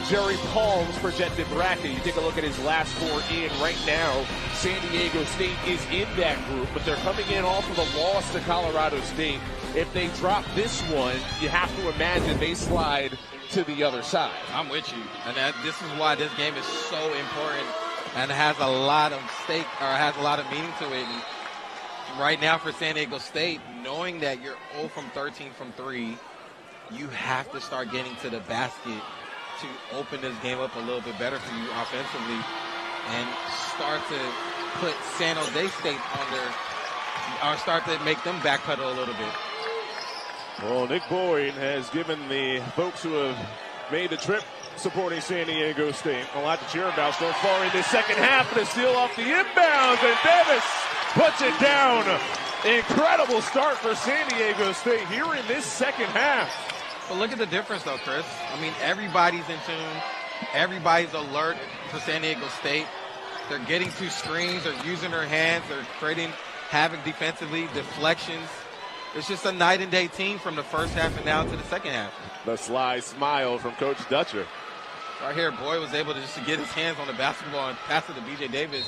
Jerry Palm's projected bracket. You take a look at his last 4 in right now. San Diego State is in that group, but they're coming in off of a loss to Colorado State. If they drop this one, you have to imagine they slide to the other side. I'm with you. And this is why this game is so important and has a lot of stake, or has a lot of meaning to it. And right now for San Diego State, knowing that you're 0 from 13 from 3, you have to start getting to the basket to open this game up a little bit better for you offensively and start to put San Jose State under, or start to make them backpedal a little bit. Well, Nick Boyd has given the folks who have made the trip supporting San Diego State a lot to cheer about so far in this second half, and a steal off the inbounds, and Davis puts it down. Incredible start for San Diego State here in this second half. But look at the difference, though, Chris. I mean, everybody's in tune. Everybody's alert for San Diego State. They're getting 2 screens. They're using their hands. They're creating havoc defensively, deflections. It's just a night and day team from the first half and now to the second half. The sly smile from Coach Dutcher. Right here, Boyd was able to just get his hands on the basketball and pass it to B.J. Davis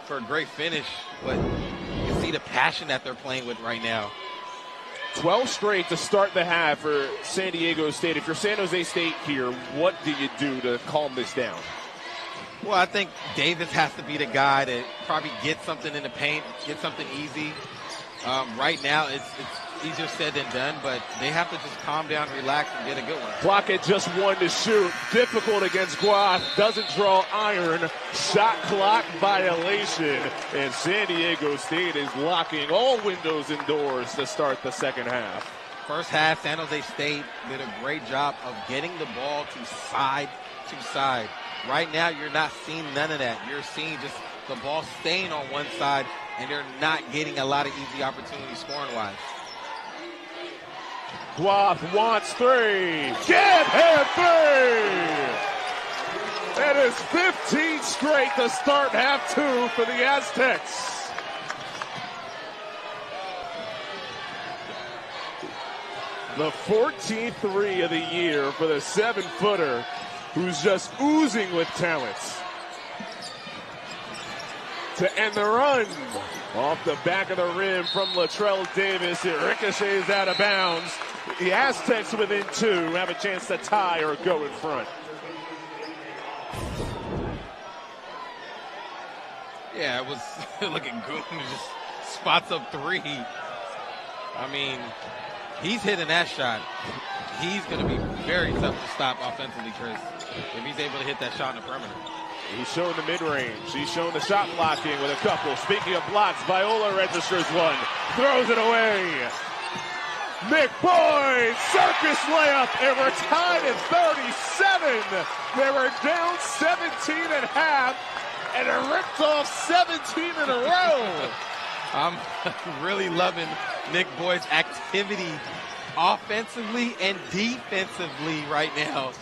for a great finish. But you can see the passion that they're playing with right now. 12 straight to start the half for San Diego State. If you're San Jose State here, what do you do to calm this down? Well, I think Davis has to be the guy to probably get something in the paint, get something easy. Right now, it's easier said than done, but they have to just calm down, relax, and get a good one. Clock at just 1 to shoot. Difficult against Guath. Doesn't draw iron. Shot clock violation. And San Diego State is locking all windows and doors to start the second half. First half, San Jose State did a great job of getting the ball to side to side. Right now, you're not seeing none of that. You're seeing just the ball staying on one side, and they're not getting a lot of easy opportunities scoring-wise. Guath wants 3. Give him 3! That is 15 straight to start half 2 for the Aztecs. The 14th 3 of the year for the 7-footer who's just oozing with talent. To end the run. Off the back of the rim from Latrell Davis. It ricochets out of bounds. The Aztecs within 2 have a chance to tie or go in front. Yeah, it was looking good. Just spots up 3. I mean, he's hitting that shot. He's going to be very tough to stop offensively, Chris, if he's able to hit that shot in the perimeter. He's shown the mid-range. He's shown the shot blocking with a couple. Speaking of blocks, Viola registers 1. Throws it away. Nick Boyd, circus layup, and we're tied at 37. They were down 17 at half, and it ripped off 17 in a row. I'm really loving Nick Boyd's activity offensively and defensively right now.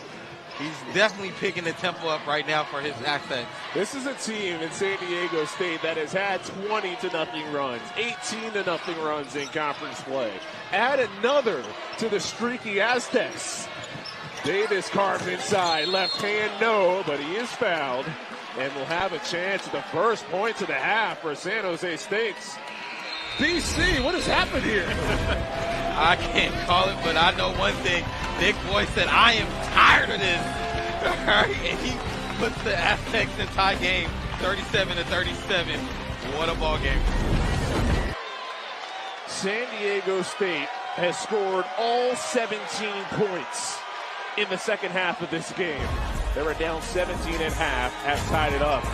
He's definitely picking the tempo up right now for his Aztecs. This is a team in San Diego State that has had 20-0 runs, 18-0 runs in conference play. Add another to the streaky Aztecs. Davis carved inside, left hand no, but he is fouled and will have a chance at the first points of the half for San Jose State. DC, what has happened here? I can't call it, but I know one thing. Nick Boyd said, I am tired of this. All right, and he puts the Aztecs in tie game, 37-37. What a ball game. San Diego State has scored all 17 points in the second half of this game. They were down 17 at half, have tied it up.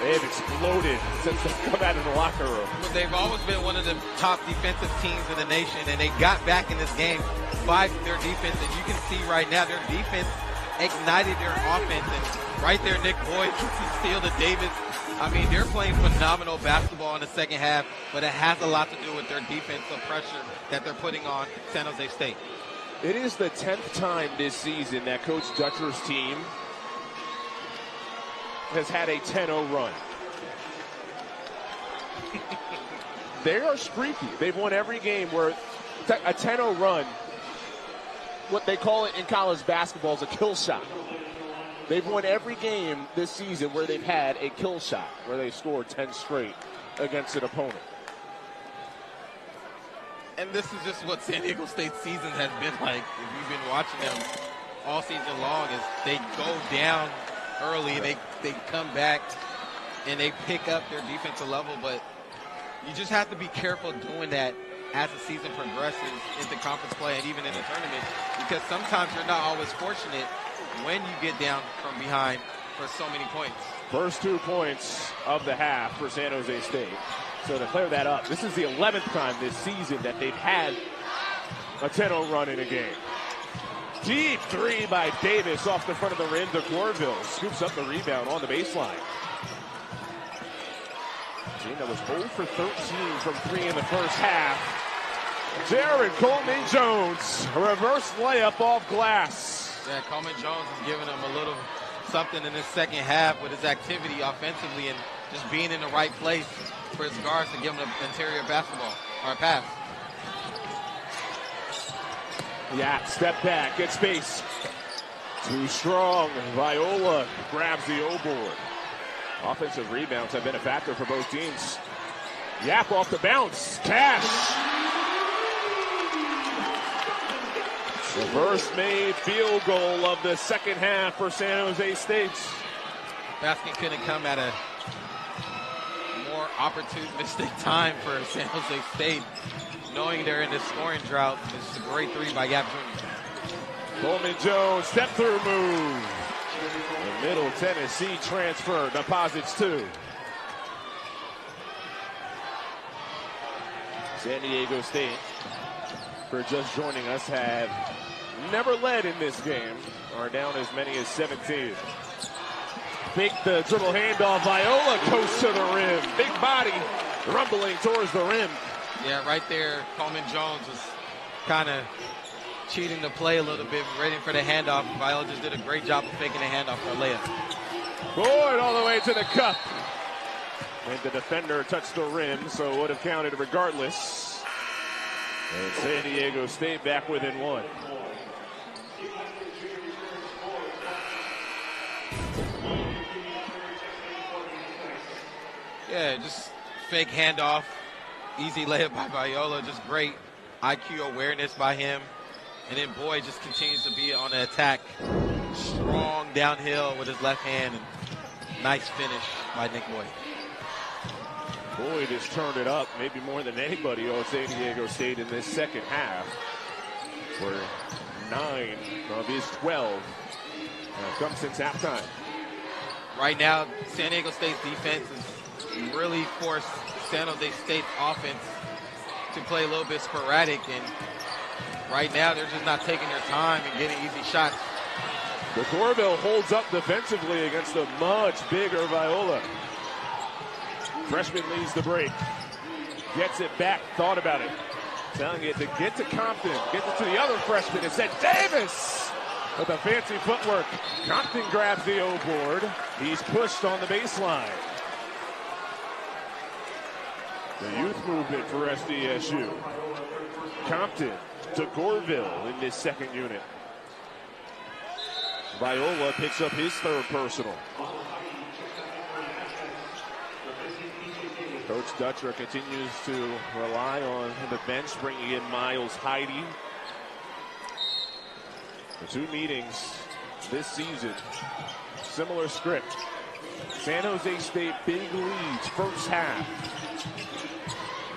They have exploded since they've come out of the locker room. Well, they've always been one of the top defensive teams in the nation, and they got back in this game by their defense. And you can see right now their defense ignited their offense. And right there, Nick Boyd gets the steal to Davis. I mean, they're playing phenomenal basketball in the second half, but it has a lot to do with their defensive pressure that they're putting on San Jose State. It is the 10th time this season that Coach Dutcher's team has had a 10-0 run. They are streaky. They've won every game where a 10-0 run, what they call it in college basketball, is a kill shot. They've won every game this season where they've had a kill shot, where they scored 10 straight against an opponent. And this is just what San Diego State's season has been like. If you've been watching them all season long, is they go down early, they come back, and they pick up their defensive level. But you just have to be careful doing that as the season progresses into conference play and even in the tournament, because sometimes you're not always fortunate when you get down from behind for so many points. First 2 points of the half for San Jose State. So to clear that up, this is the 11th time this season that they've had a 10-0 run in a game. Deep 3 by Davis off the front of the rim to Corville. Scoops up the rebound on the baseline. Team that was 0 for 13 from 3 in the first half. Jared Coleman Jones, a reverse layup off glass. Yeah, Coleman Jones is giving him a little something in this second half with his activity offensively and just being in the right place for his guards to give him an interior basketball or a pass. Yeah, step back, get space. Too strong. Viola grabs the O-board. Offensive rebounds have been a factor for both teams. Yap off the bounce. Cash. The first made field goal of the second half for San Jose State. Basket couldn't come at a more opportunistic time for San Jose State. knowing they're in this scoring drought. It's a great three by Yap Jr. Coleman Jones, step through move. The Middle Tennessee transfer deposits 2. San Diego State, for just joining us, have never led in this game, are down as many as 17. Fake the dribble handoff, Viola coast to the rim. Big body rumbling towards the rim. Yeah, right there, Coleman Jones was kind of cheating the play a little bit, waiting for the handoff. Viola just did a great job of faking the handoff for a layup. Boyd all the way to the cup. And the defender touched the rim, so it would have counted regardless. And San Diego State back within 1. Yeah, just fake handoff. Easy layup by Viola. Just great IQ awareness by him. And then Boyd just continues to be on the attack. Strong downhill with his left hand. And nice finish by Nick Boyd. Boyd has turned it up maybe more than anybody on San Diego State in this second half, where 9 of his 12 come since halftime. Right now, San Diego State's defense has really forced San Jose State's offense to play a little bit sporadic, and right now they're just not taking their time and getting easy shots. The Corville holds up defensively against a much bigger Viola. Freshman leads the break. Gets it back, thought about it. Telling it to get to Compton. Gets it to the other freshman. It's Davis with a fancy footwork. Compton grabs the O board. He's pushed on the baseline. The youth movement for SDSU. Compton to Goreville in this second unit. Viola picks up his 3rd personal. Coach Dutcher continues to rely on the bench, bringing in Miles Heide. The 2 meetings this season, similar script. San Jose State big leads first half.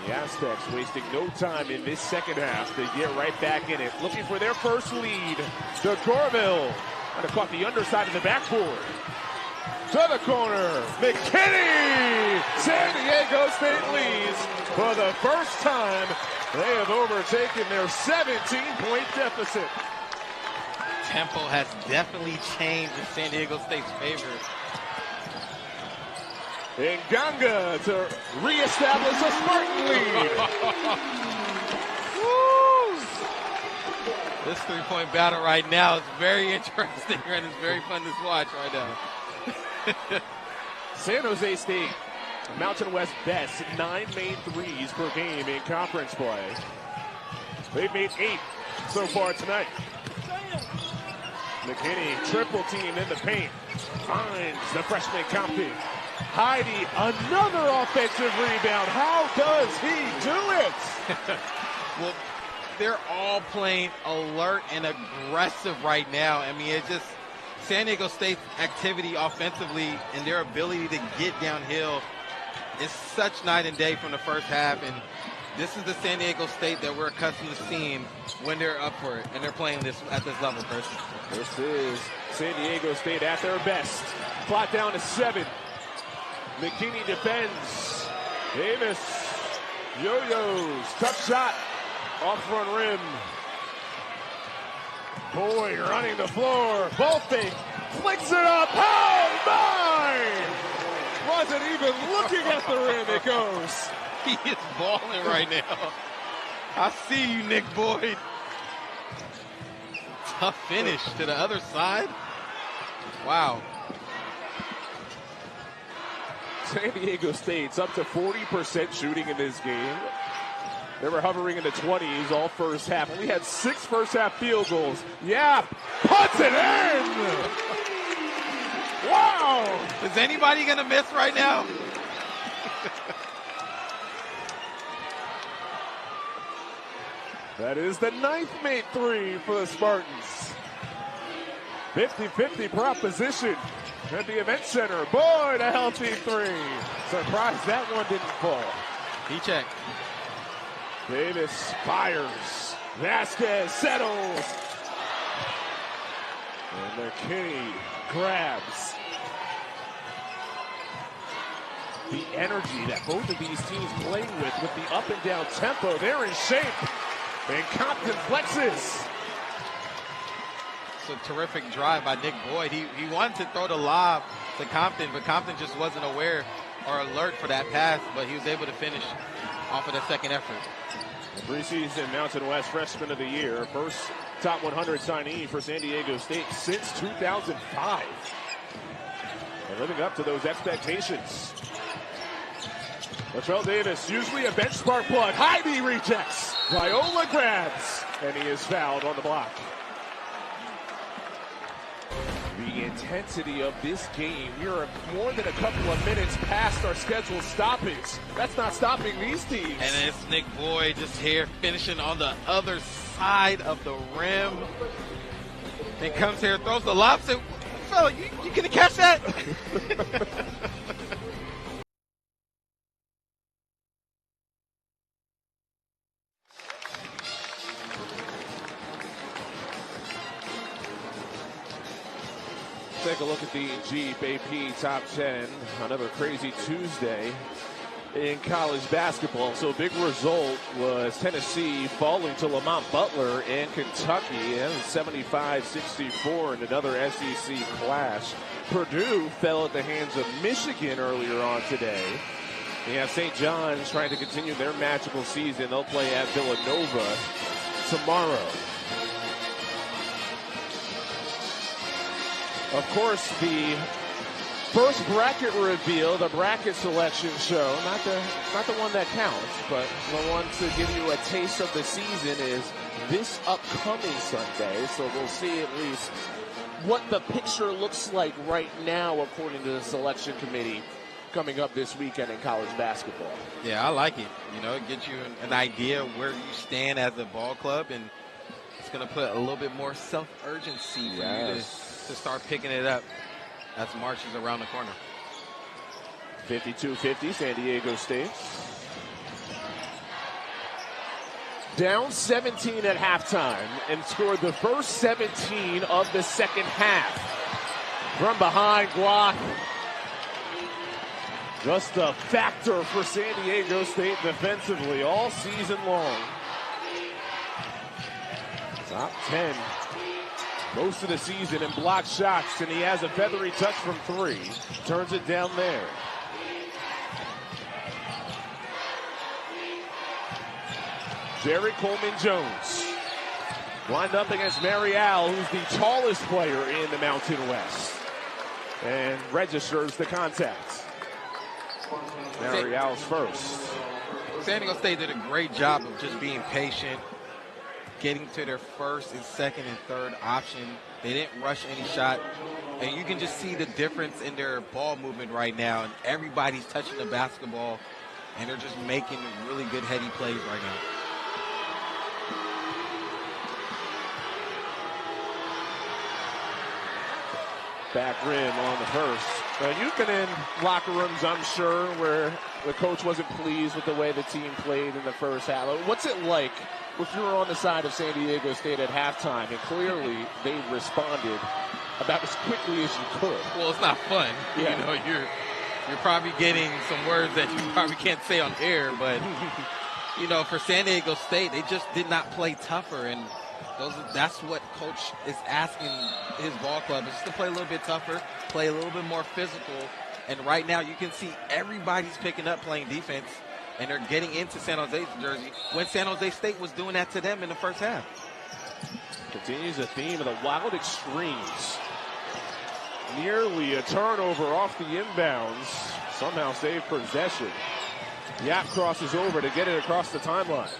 The Aztecs wasting no time in this second half to get right back in it. Looking for their first lead. To Goreville. Trying to caught the underside of the backboard. To the corner, McKinney! San Diego State leads for the first time. They have overtaken their 17-point deficit. Tempo has definitely changed in San Diego State's favor. Nganga to reestablish a Spartan lead. This 3-point battle right now is very interesting and it's very fun to watch right now. San Jose State, Mountain West best, 9 made threes per game in conference play. They've made 8 so far tonight. McKinney triple team in the paint. Finds the freshman Compton. Heide, another offensive rebound. How does he do it? Well, they're all playing alert and aggressive right now. I mean, it's just San Diego State's activity offensively and their ability to get downhill is such night and day from the first half. And this is the San Diego State that we're accustomed to seeing when they're up for it and they're playing this at this level, Chris. This is San Diego State at their best. Clock down to 7. McKinney defends. Davis yo-yos. Tough shot. Off front rim. Boyd running the floor. Ball fake. Flicks it up. Oh, my! Wasn't even looking at the rim. It goes. He is balling right now. I see you, Nick Boyd. Tough finish to the other side. Wow. San Diego State's up to 40% shooting in this game. They were hovering in the 20s all first half. Only had 6 first half field goals. Yeah, puts it in! Wow! Is anybody going to miss right now? That is the 9th made 3 for the Spartans. 50-50 proposition at the event center. Boyd, a healthy 3. Surprised that one didn't fall. He checked. Davis fires. Vasquez settles. And McKinney grabs. The energy that both of these teams play with the up and down tempo. They're in shape. And Compton flexes. It's a terrific drive by Nick Boyd. He wanted to throw the lob to Compton, but Compton just wasn't aware or alert for that pass, but he was able to finish off of the second effort. The preseason Mountain West Freshman of the Year, first top 100 signee for San Diego State since 2005. And living up to those expectations. Latrell Davis, usually a bench spark plug. Heidi rejects. Viola grabs. And he is fouled on the block. The intensity of this game. You're more than a couple of minutes past our scheduled stoppage. That's not stopping these teams. And it's Nick Boyd just here finishing on the other side of the rim. And comes here, throws the lob. Say, fella, you gonna catch that? Take a look at the Jeep AP Top 10. Another crazy Tuesday in college basketball. So big result was Tennessee falling to Lamont Butler in Kentucky. 75-64 in another SEC clash. Purdue fell at the hands of Michigan earlier on today. You have St. John's trying to continue their magical season. They'll play at Villanova tomorrow. Of course, the first bracket reveal, the bracket selection show, not the one that counts, but the one to give you a taste of the season is this upcoming Sunday. So we'll see at least what the picture looks like right now, according to the selection committee, coming up this weekend in college basketball. Yeah, I like it. You know, it gets you an idea of where you stand as a ball club, and it's going to put a little bit more self-urgency for you to start picking it up as March is around the corner. 52-50, San Diego State. Down 17 at halftime and scored the first 17 of the second half. From behind, Glock. Just a factor for San Diego State defensively all season long. Top 10 most of the season in block shots, and he has a feathery touch from three. Turns it down there. Jerry Coleman-Jones lined up against Marial, who's the tallest player in the Mountain West, and registers the contact. Marial's first. San Diego State did a great job of just being patient, getting to their first and second and third option. They didn't rush any shot. And you can just see the difference in their ball movement right now. And everybody's touching the basketball, and they're just making really good heady plays right now. Back rim on the first. You can in locker rooms, I'm sure, where the coach wasn't pleased with the way the team played in the first half. What's it like if you were on the side of San Diego State at halftime, and clearly they responded about as quickly as you could? Well, it's not fun. Yeah. You know, you're probably getting some words that you probably can't say on air, but you know, for San Diego State, they just did not play tougher, and that's what coach is asking his ball club, is just to play a little bit tougher, play a little bit more physical. And right now you can see everybody's picking up playing defense, and they're getting into San Jose's jersey when San Jose State was doing that to them in the first half. Continues the theme of the wild extremes. Nearly a turnover off the inbounds. Somehow saved possession. Yap crosses over to get it across the timeline.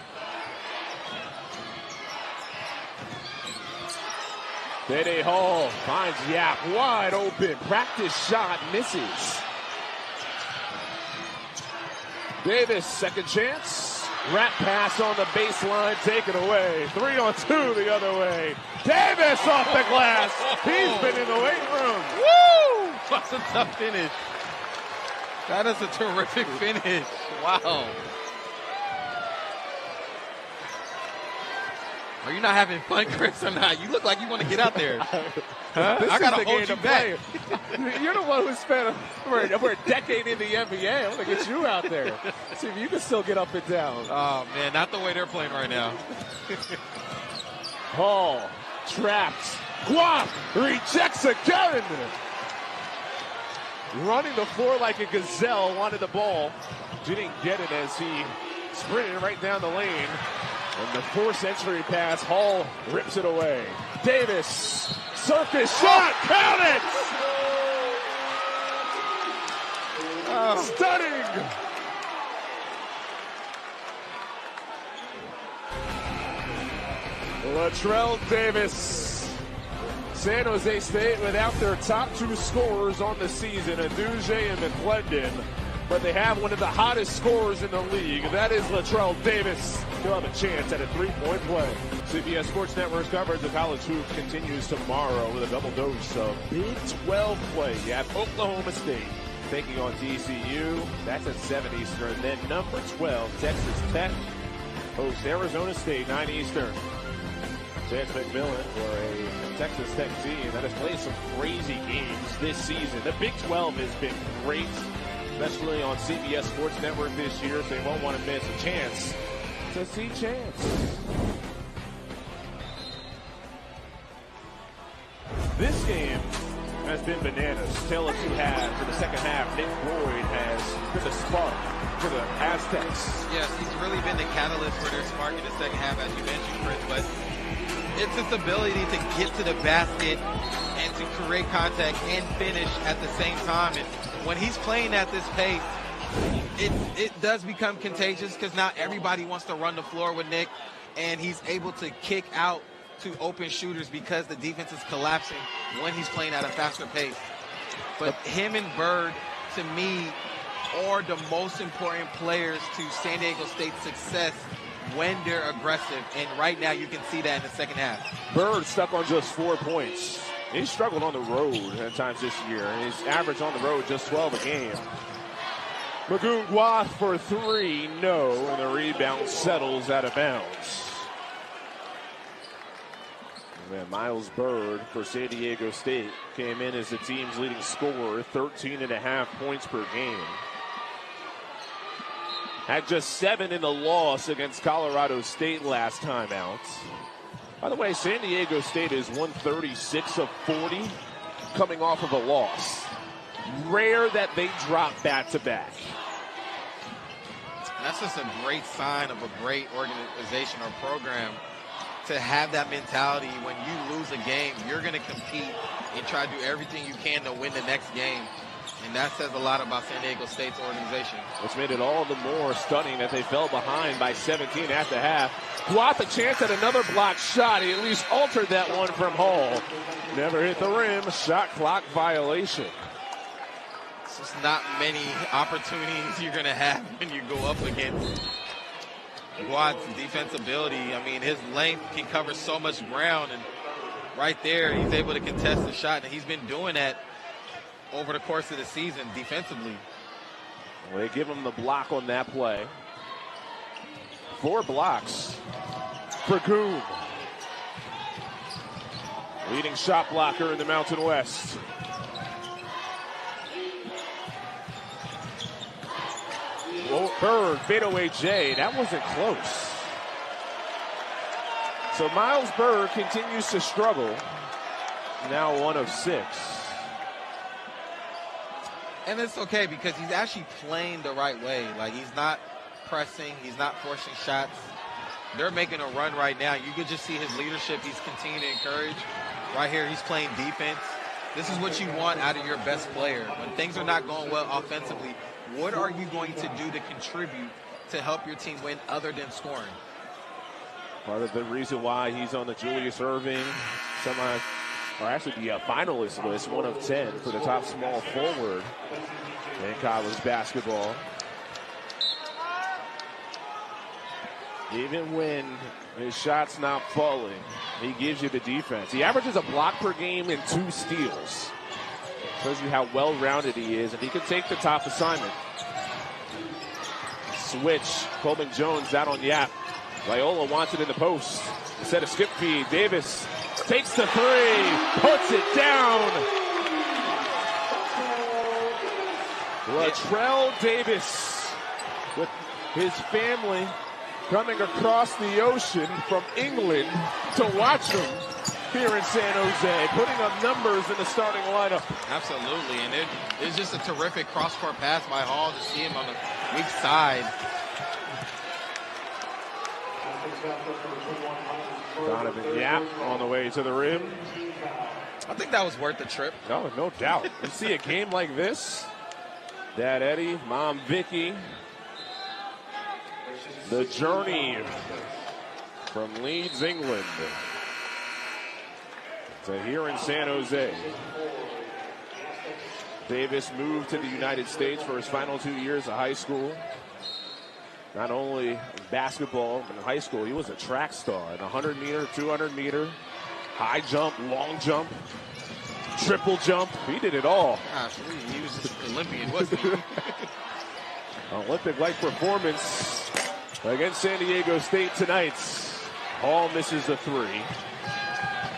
Bede Hall finds Yap wide open. Practice shot misses. Davis, second chance. Wrap pass on the baseline, taken away. 3-on-2 the other way. Davis off the glass. He's been in the weight room. Woo! That's a tough finish. That is a terrific finish. Wow. Are you not having fun, Chris, or not? You look like you want to get out there. Huh? This I got to is the hold game you to back. play. You're the one who spent over a decade in the NBA. I'm going to get you out there. See if you can still get up and down. Oh, man, not the way they're playing right now. Hall trapped. Guap rejects again. Running the floor like a gazelle, wanted the ball. Didn't get it as he sprinted right down the lane. And the force entry pass, Hall rips it away. Davis, circus shot, count it! Oh. Stunning! Latrell Davis. San Jose State without their top two scorers on the season, Aduje and McClendon. But they have one of the hottest scorers in the league. That is Latrell Davis. He'll have a chance at a three-point play. CBS Sports Network's coverage of college hoops continues tomorrow with a double dose of Big 12 play. You have Oklahoma State taking on TCU. That's at 7 Eastern. Then number 12, Texas Tech hosts Arizona State, 9 Eastern. Chance McMillan for a Texas Tech team that has played some crazy games this season. The Big 12 has been great, especially on CBS Sports Network this year, so you won't want to miss a chance to see Chance. This game has been bananas. Tale of two halves. In the second half, Nick Boyd has been the spark for the Aztecs. Yes, he's really been the catalyst for their spark in the second half, as you mentioned, Chris, but it's his ability to get to the basket and to create contact and finish at the same time. And when he's playing at this pace, it does become contagious because now everybody wants to run the floor with Nick, and he's able to kick out to open shooters because the defense is collapsing when he's playing at a faster pace. But him and Bird, to me, are the most important players to San Diego State's success when they're aggressive, and right now you can see that in the second half. Bird stuck on just 4 points. He struggled on the road at times this year, and his average on the road just 12 a game. Magoon Guath for three, no, and the rebound settles out of bounds. And then Miles Bird for San Diego State came in as the team's leading scorer, 13.5 points per game. Had just 7 in the loss against Colorado State last time out. By the way, San Diego State is 136 of 40 coming off of a loss. Rare that they drop back-to-back. That's just a great sign of a great organization or program to have that mentality. When you lose a game, you're going to compete and try to do everything you can to win the next game. And that says a lot about San Diego State's organization. Which made it all the more stunning that they fell behind by 17 at the half. Guath a chance at another blocked shot. He at least altered that one from Hall. Never hit the rim. Shot clock violation. It's just not many opportunities you're going to have when you go up against Guath's defensibility. I mean, his length can cover so much ground. And right there, he's able to contest the shot. And he's been doing that over the course of the season defensively. Well, they give him the block on that play. 4 blocks for Goom. Leading shot blocker in the Mountain West. Bird, fadeaway J. That wasn't close. So Miles Bird continues to struggle. Now 1 of 6. And it's okay because he's actually playing the right way. Like, he's not pressing. He's not forcing shots. They're making a run right now. You could just see his leadership. He's continuing to encourage. Right here, he's playing defense. This is what you want out of your best player. When things are not going well offensively, what are you going to do to contribute to help your team win other than scoring? Part of the reason why he's on the Julius Erving the finalist list, 1 of 10 for the top small forward in college basketball. Even when his shot's not falling, he gives you the defense. He averages a block per game and 2 steals. Shows you how well-rounded he is, and he can take the top assignment. Switch, Coleman Jones out on Yap. Loyola wants it in the post. Instead of skip feed, Davis takes the three, puts it down. Latrell Davis with his family coming across the ocean from England to watch him here in San Jose, putting up numbers in the starting lineup. Absolutely, and it's just a terrific cross-court pass by Hall to see him on the weak side. Donovan Yap on the way to the rim. I think that was worth the trip. No, no doubt. You see a game like this, Dad Eddie, Mom Vicky, the journey from Leeds, England, to here in San Jose. Davis moved to the United States for his final 2 years of high school. Not only in basketball, but in high school, he was a track star. In 100 meter, 200 meter, high jump, long jump, triple jump. He did it all. Gosh, he was an Olympian, wasn't he? Olympic-like performance against San Diego State tonight. Hall misses the three.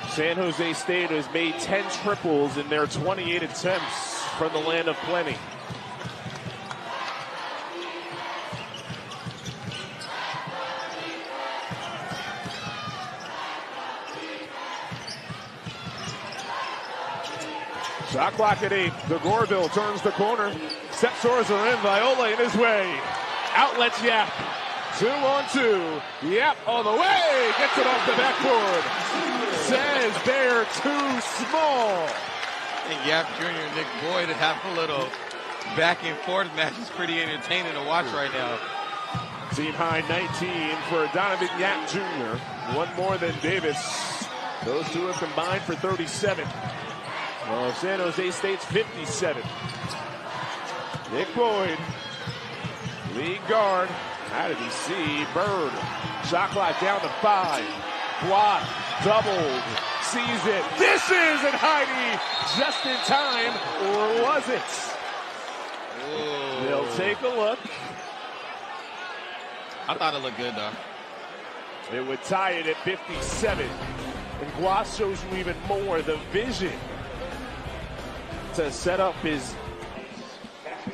San Jose State has made 10 triples in their 28 attempts from the land of plenty. Shot clock at 8. DeGorville turns the corner. Steps towards the rim. Viola in his way. Outlets Yap. 2-on-2. Yap on the way. Gets it off the backboard. Says they're too small. And Yap Jr. and Nick Boyd have a little back and forth match. Is pretty entertaining to watch right now. Team high 19 for Donovan Yap Jr. One more than Davis. Those two have combined for 37. Well, San Jose State's 57. Nick Boyd, lead guard. How did he see Bird? Shot clock down to 5. Block, doubled, sees it. Dishes, and Heidi just in time, or was it? Ooh. They'll take a look. I thought it looked good, though. It would tie it at 57. And Guas shows you even more the vision to set up his.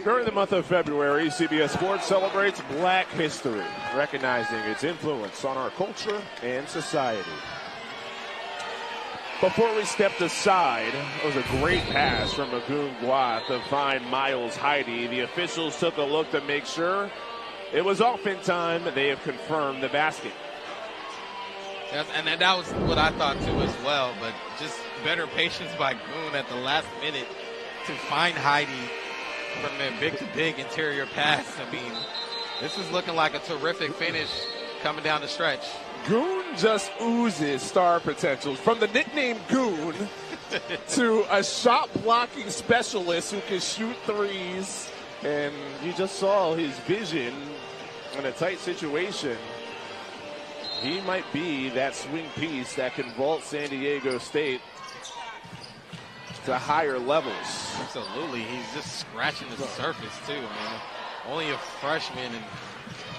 During the month of February, CBS Sports celebrates Black History, recognizing its influence on our culture and society. Before we stepped aside, it was a great pass from Magoon Guath to find Miles Heidi. The officials took a look to make sure it was off in time. They have confirmed the basket. Yes, and that was what I thought too as well, but just better patience by Goon at the last minute to find Heidi from a big-to-big interior pass. I mean, this is looking like a terrific finish coming down the stretch. Goon just oozes star potential. From the nickname Goon to a shot-blocking specialist who can shoot threes. And you just saw his vision in a tight situation. He might be that swing piece that can vault San Diego State to higher levels. Absolutely. He's just scratching the surface, too. I mean, only a freshman, and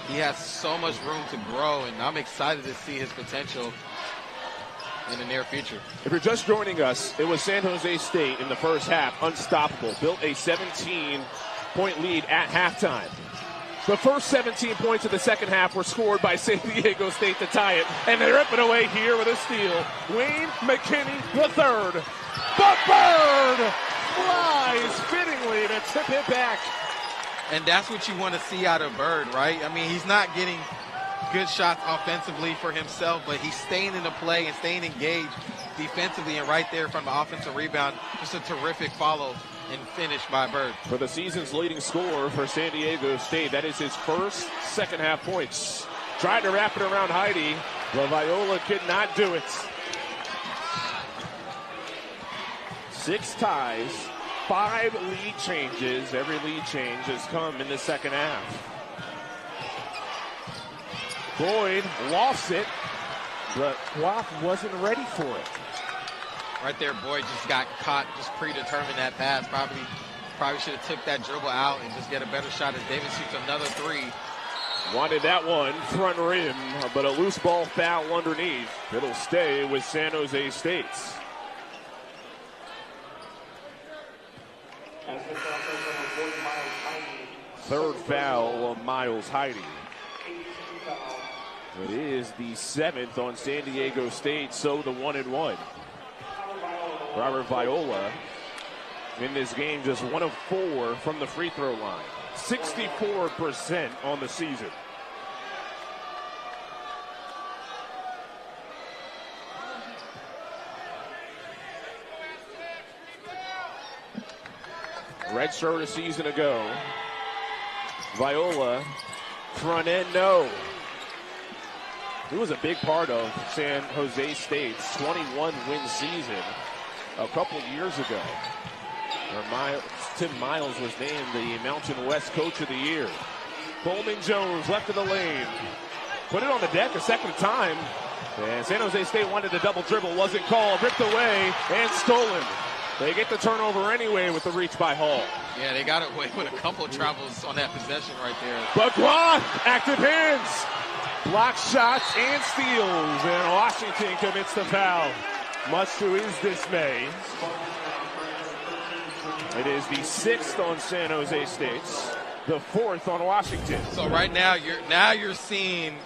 he has so much room to grow, and I'm excited to see his potential in the near future. If you're just joining us, it was San Jose State in the first half, unstoppable, built a 17-point lead at halftime. The first 17 points of the second half were scored by San Diego State to tie it, and they rip it away here with a steal. Wayne McKinney III. But Bird flies fittingly to tip it back. And that's what you want to see out of Bird, right? I mean, he's not getting good shots offensively for himself, but he's staying in the play and staying engaged defensively, and right there from the offensive rebound, just a terrific follow and finish by Bird. For the season's leading scorer for San Diego State, that is his first second half points. Tried to wrap it around Heidi, but Viola could not do it. 6 ties, 5 lead changes. Every lead change has come in the second half. Boyd lost it, but Guath wasn't ready for it. Right there, Boyd just got caught, just predetermined that pass. Probably should have took that dribble out and just get a better shot as Davis shoots another 3. Wanted that one front rim, but a loose ball foul underneath. It'll stay with San Jose State. Third foul on Miles Heide. It is the 7th on San Diego State, so the 1-1. Robert Viola in this game just 1 of 4 from the free throw line. 64% on the season. Red shirt a season ago. Viola, front end, no. He was a big part of San Jose State's 21-win season a couple years ago. Tim Miles was named the Mountain West Coach of the Year. Coleman Jones left of the lane. Put it on the deck a second time. And San Jose State wanted a double dribble. Wasn't called. Ripped away and stolen. They get the turnover anyway with the reach by Hall. Yeah, they got away with a couple of travels on that possession right there. But Guan, active hands. Block shots and steals. And Washington commits the foul, much to his dismay. It is the 6th on San Jose State's, the 4th on Washington. So right now you're seeing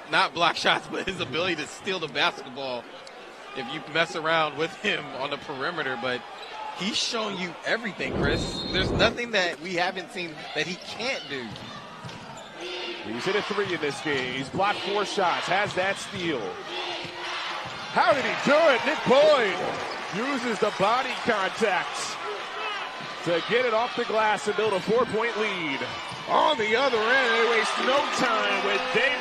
not block shots, but his ability to steal the basketball if you mess around with him on the perimeter. But he's shown you everything, Chris. There's nothing that we haven't seen that he can't do. He's hit a 3 in this game. He's blocked 4 shots, has that steal. How did he do it? Nick Boyd uses the body contact to get it off the glass and build a 4-point lead. On the other end, they waste no time with Day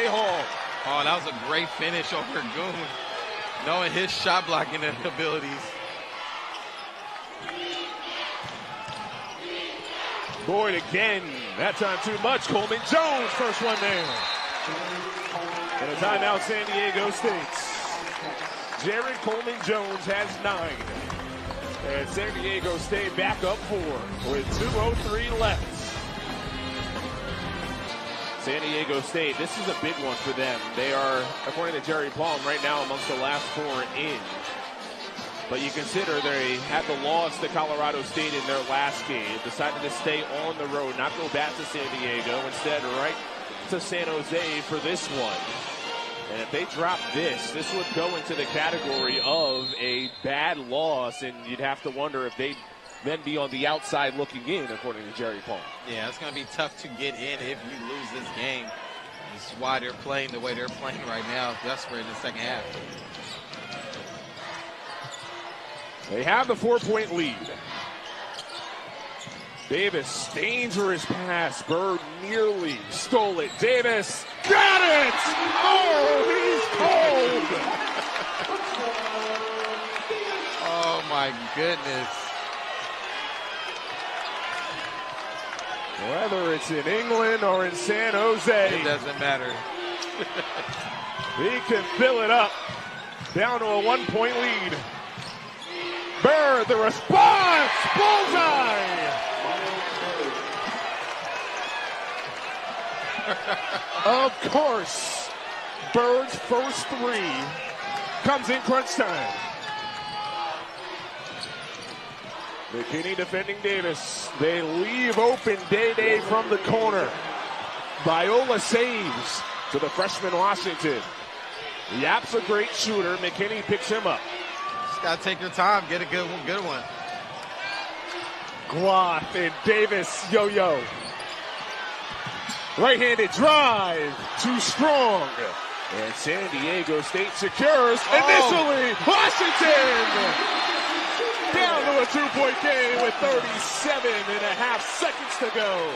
Hall. Oh, that was a great finish over Goon, knowing his shot blocking abilities. Boyd again, that time too much. Coleman Jones, first one there. And a timeout, San Diego State. Jared Coleman Jones has 9. And San Diego State back up 4 with 2:03 left. San Diego State, this is a big one for them. They are, according to Jerry Palm, right now amongst the last 4 in. But you consider they had the loss to Colorado State in their last game, decided to stay on the road, not go back to San Diego, instead right to San Jose for this one. And if they drop this would go into the category of a bad loss, and you'd have to wonder if they'd then be on the outside looking in, according to Jerry Palm. Yeah, it's going to be tough to get in if you lose this game. That's why they're playing the way they're playing right now, desperate in the second half. They have the 4-point lead. Davis, dangerous pass. Bird nearly stole it. Davis got it! Oh, he's cold! Oh, my goodness. Whether it's in England or in San Jose, it doesn't matter. He can fill it up. Down to a 1-point lead. Bird, the response! Bullseye! Of course, Bird's first 3 comes in crunch time. McKinney defending Davis. They leave open Day from the corner. Viola saves to the freshman Washington. Yap's a great shooter. McKinney picks him up. Just got to take your time. Get a good one. Guath and Davis yo-yo. Right-handed drive. Too strong. And San Diego State secures initially. Washington! Down to a 2-point game with 37.5 seconds to go.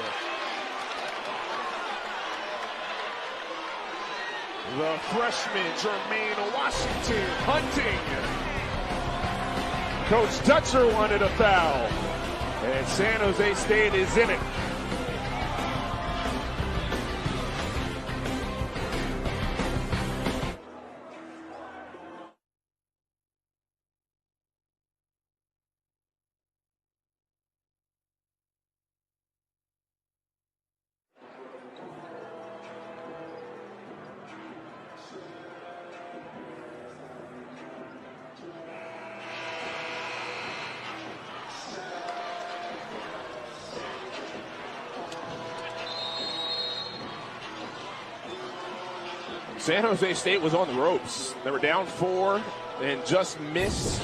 The freshman Jermaine Washington hunting. Coach Dutcher wanted a foul. And San Jose State is in it. San Jose State was on the ropes. They were down 4 and just missed.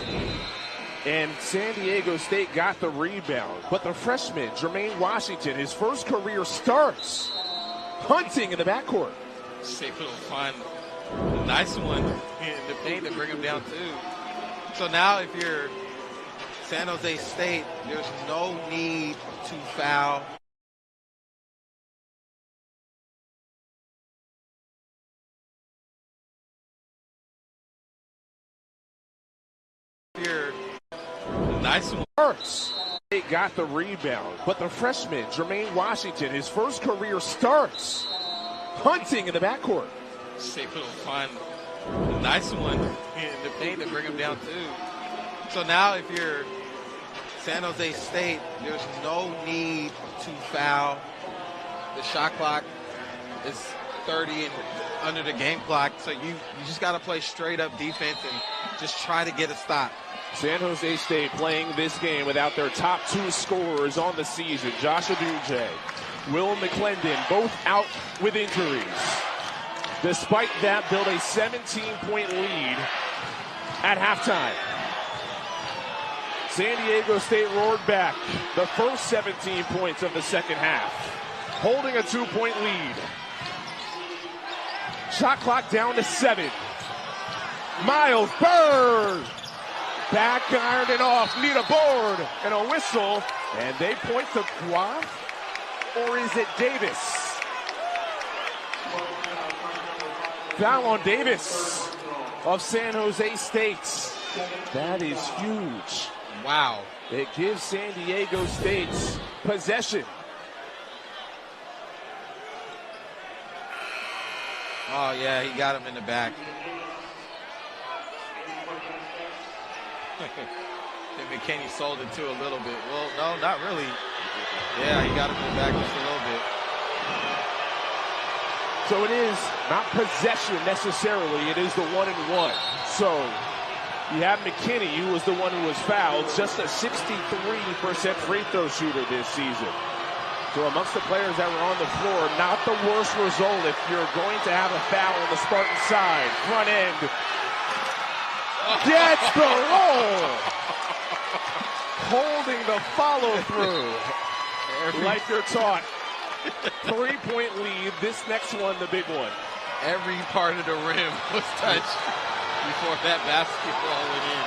And San Diego State got the rebound. But the freshman, Jermaine Washington, his first career starts, hunting in the backcourt. Safe little fun. Nice one in the paint to bring him down, too. So now if you're San Jose State, there's no need to foul. Nice one. Starts. They got the rebound. But the freshman, Jermaine Washington, his first career starts, hunting in the backcourt. Safe little fun. Nice one in the paint to bring him down, too. So now if you're San Jose State, there's no need to foul. The shot clock is 30 and under the game clock, so you just got to play straight up defense and just try to get a stop. San Jose State playing this game without their top 2 scorers on the season. Josh Aduje, Will McClendon, both out with injuries. Despite that, build a 17-point lead at halftime. San Diego State roared back the first 17 points of the second half, holding a 2-point lead. Shot clock down to 7. Miles Bird. Back ironed it off. Need a board and a whistle. And they point to Guaf. Or is it Davis? Foul on Davis of San Jose State. That is huge. Wow. It gives San Diego State possession. Oh, yeah, he got him in the back. Then McKinney sold it too a little bit. Well, no, not really. Yeah, he got him in the back just a little bit. So it is not possession necessarily. It is the 1-and-1. So you have McKinney, who was the one who was fouled, just a 63% free throw shooter this season. So amongst the players that were on the floor, not the worst result if you're going to have a foul on the Spartan side. Front end. Gets the roll. Holding the follow-through. Like you're taught. 3-point lead. This next one, the big one. Every part of the rim was touched before that basketball went in.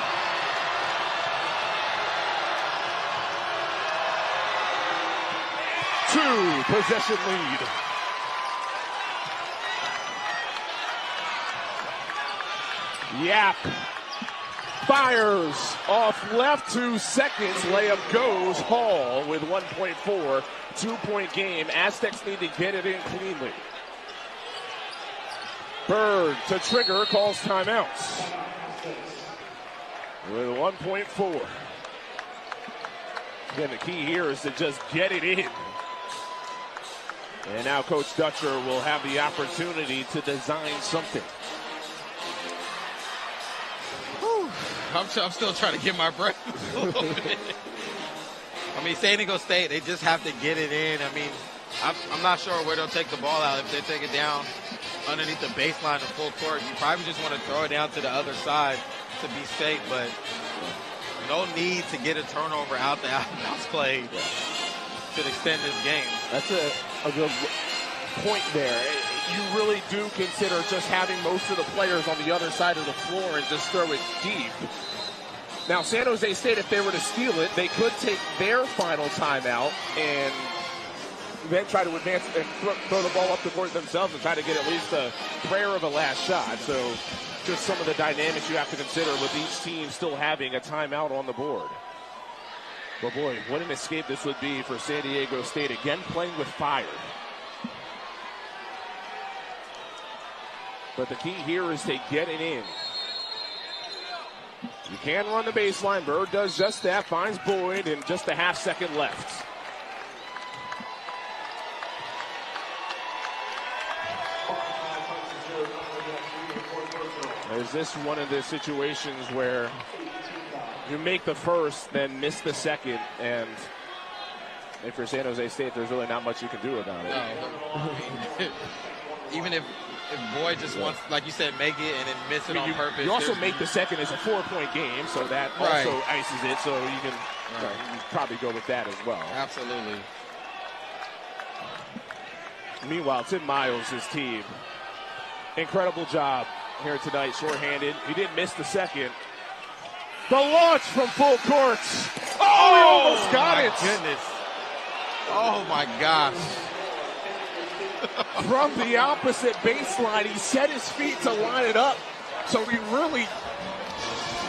2 possession lead. Yap fires off left, 2 seconds. Layup goes. Hall with 1.4. 2-point game. Aztecs need to get it in cleanly. Bird to trigger, calls timeouts. With 1.4. Again, the key here is to just get it in. And now Coach Dutcher will have the opportunity to design something. Whew. I'm still trying to get my breath a little bit. I mean, San Diego State, they just have to get it in. I mean, I'm not sure where they'll take the ball out. If they take it down underneath the baseline of full court, you probably just want to throw it down to the other side to be safe, but no need to get a turnover out the out-of-bounds play to extend this game. That's a good point there. You really do consider just having most of the players on the other side of the floor and just throw it deep. Now, San Jose State, if they were to steal it, they could take their final timeout and then try to advance and throw the ball up the court themselves and try to get at least a prayer of a last shot. So just some of the dynamics you have to consider with each team still having a timeout on the board. But boy, what an escape this would be for San Diego State. Again, playing with fire. But the key here is to get it in. You can run the baseline. Bird does just that, finds Boyd, and just a half second left. Is this one of the situations where you make the first, then miss the second, and if you're San Jose State, there's really not much you can do about it. No, even if if Boyd just wants, like you said, make it and then miss it on purpose. You also make the second as a 4-point game, so that also ices it. So you can you probably go with that as well. Absolutely. Meanwhile, Tim Miles, his team, incredible job here tonight, shorthanded. He didn't miss the second. The launch from full court. Oh, he almost got it. Goodness. Oh, my gosh. From the opposite baseline, he set his feet to line it up. So he really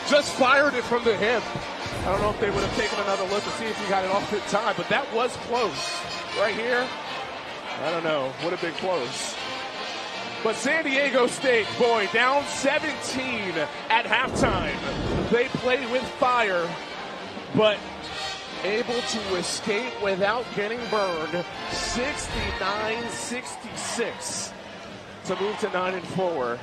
just fired it from the hip. I don't know if they would have taken another look to see if he got it off in time, but that was close. Right here, I don't know. Would have been close. But San Diego State, boy, down 17 at halftime. They played with fire, but able to escape without getting burned. 69-66 to move to 9-4.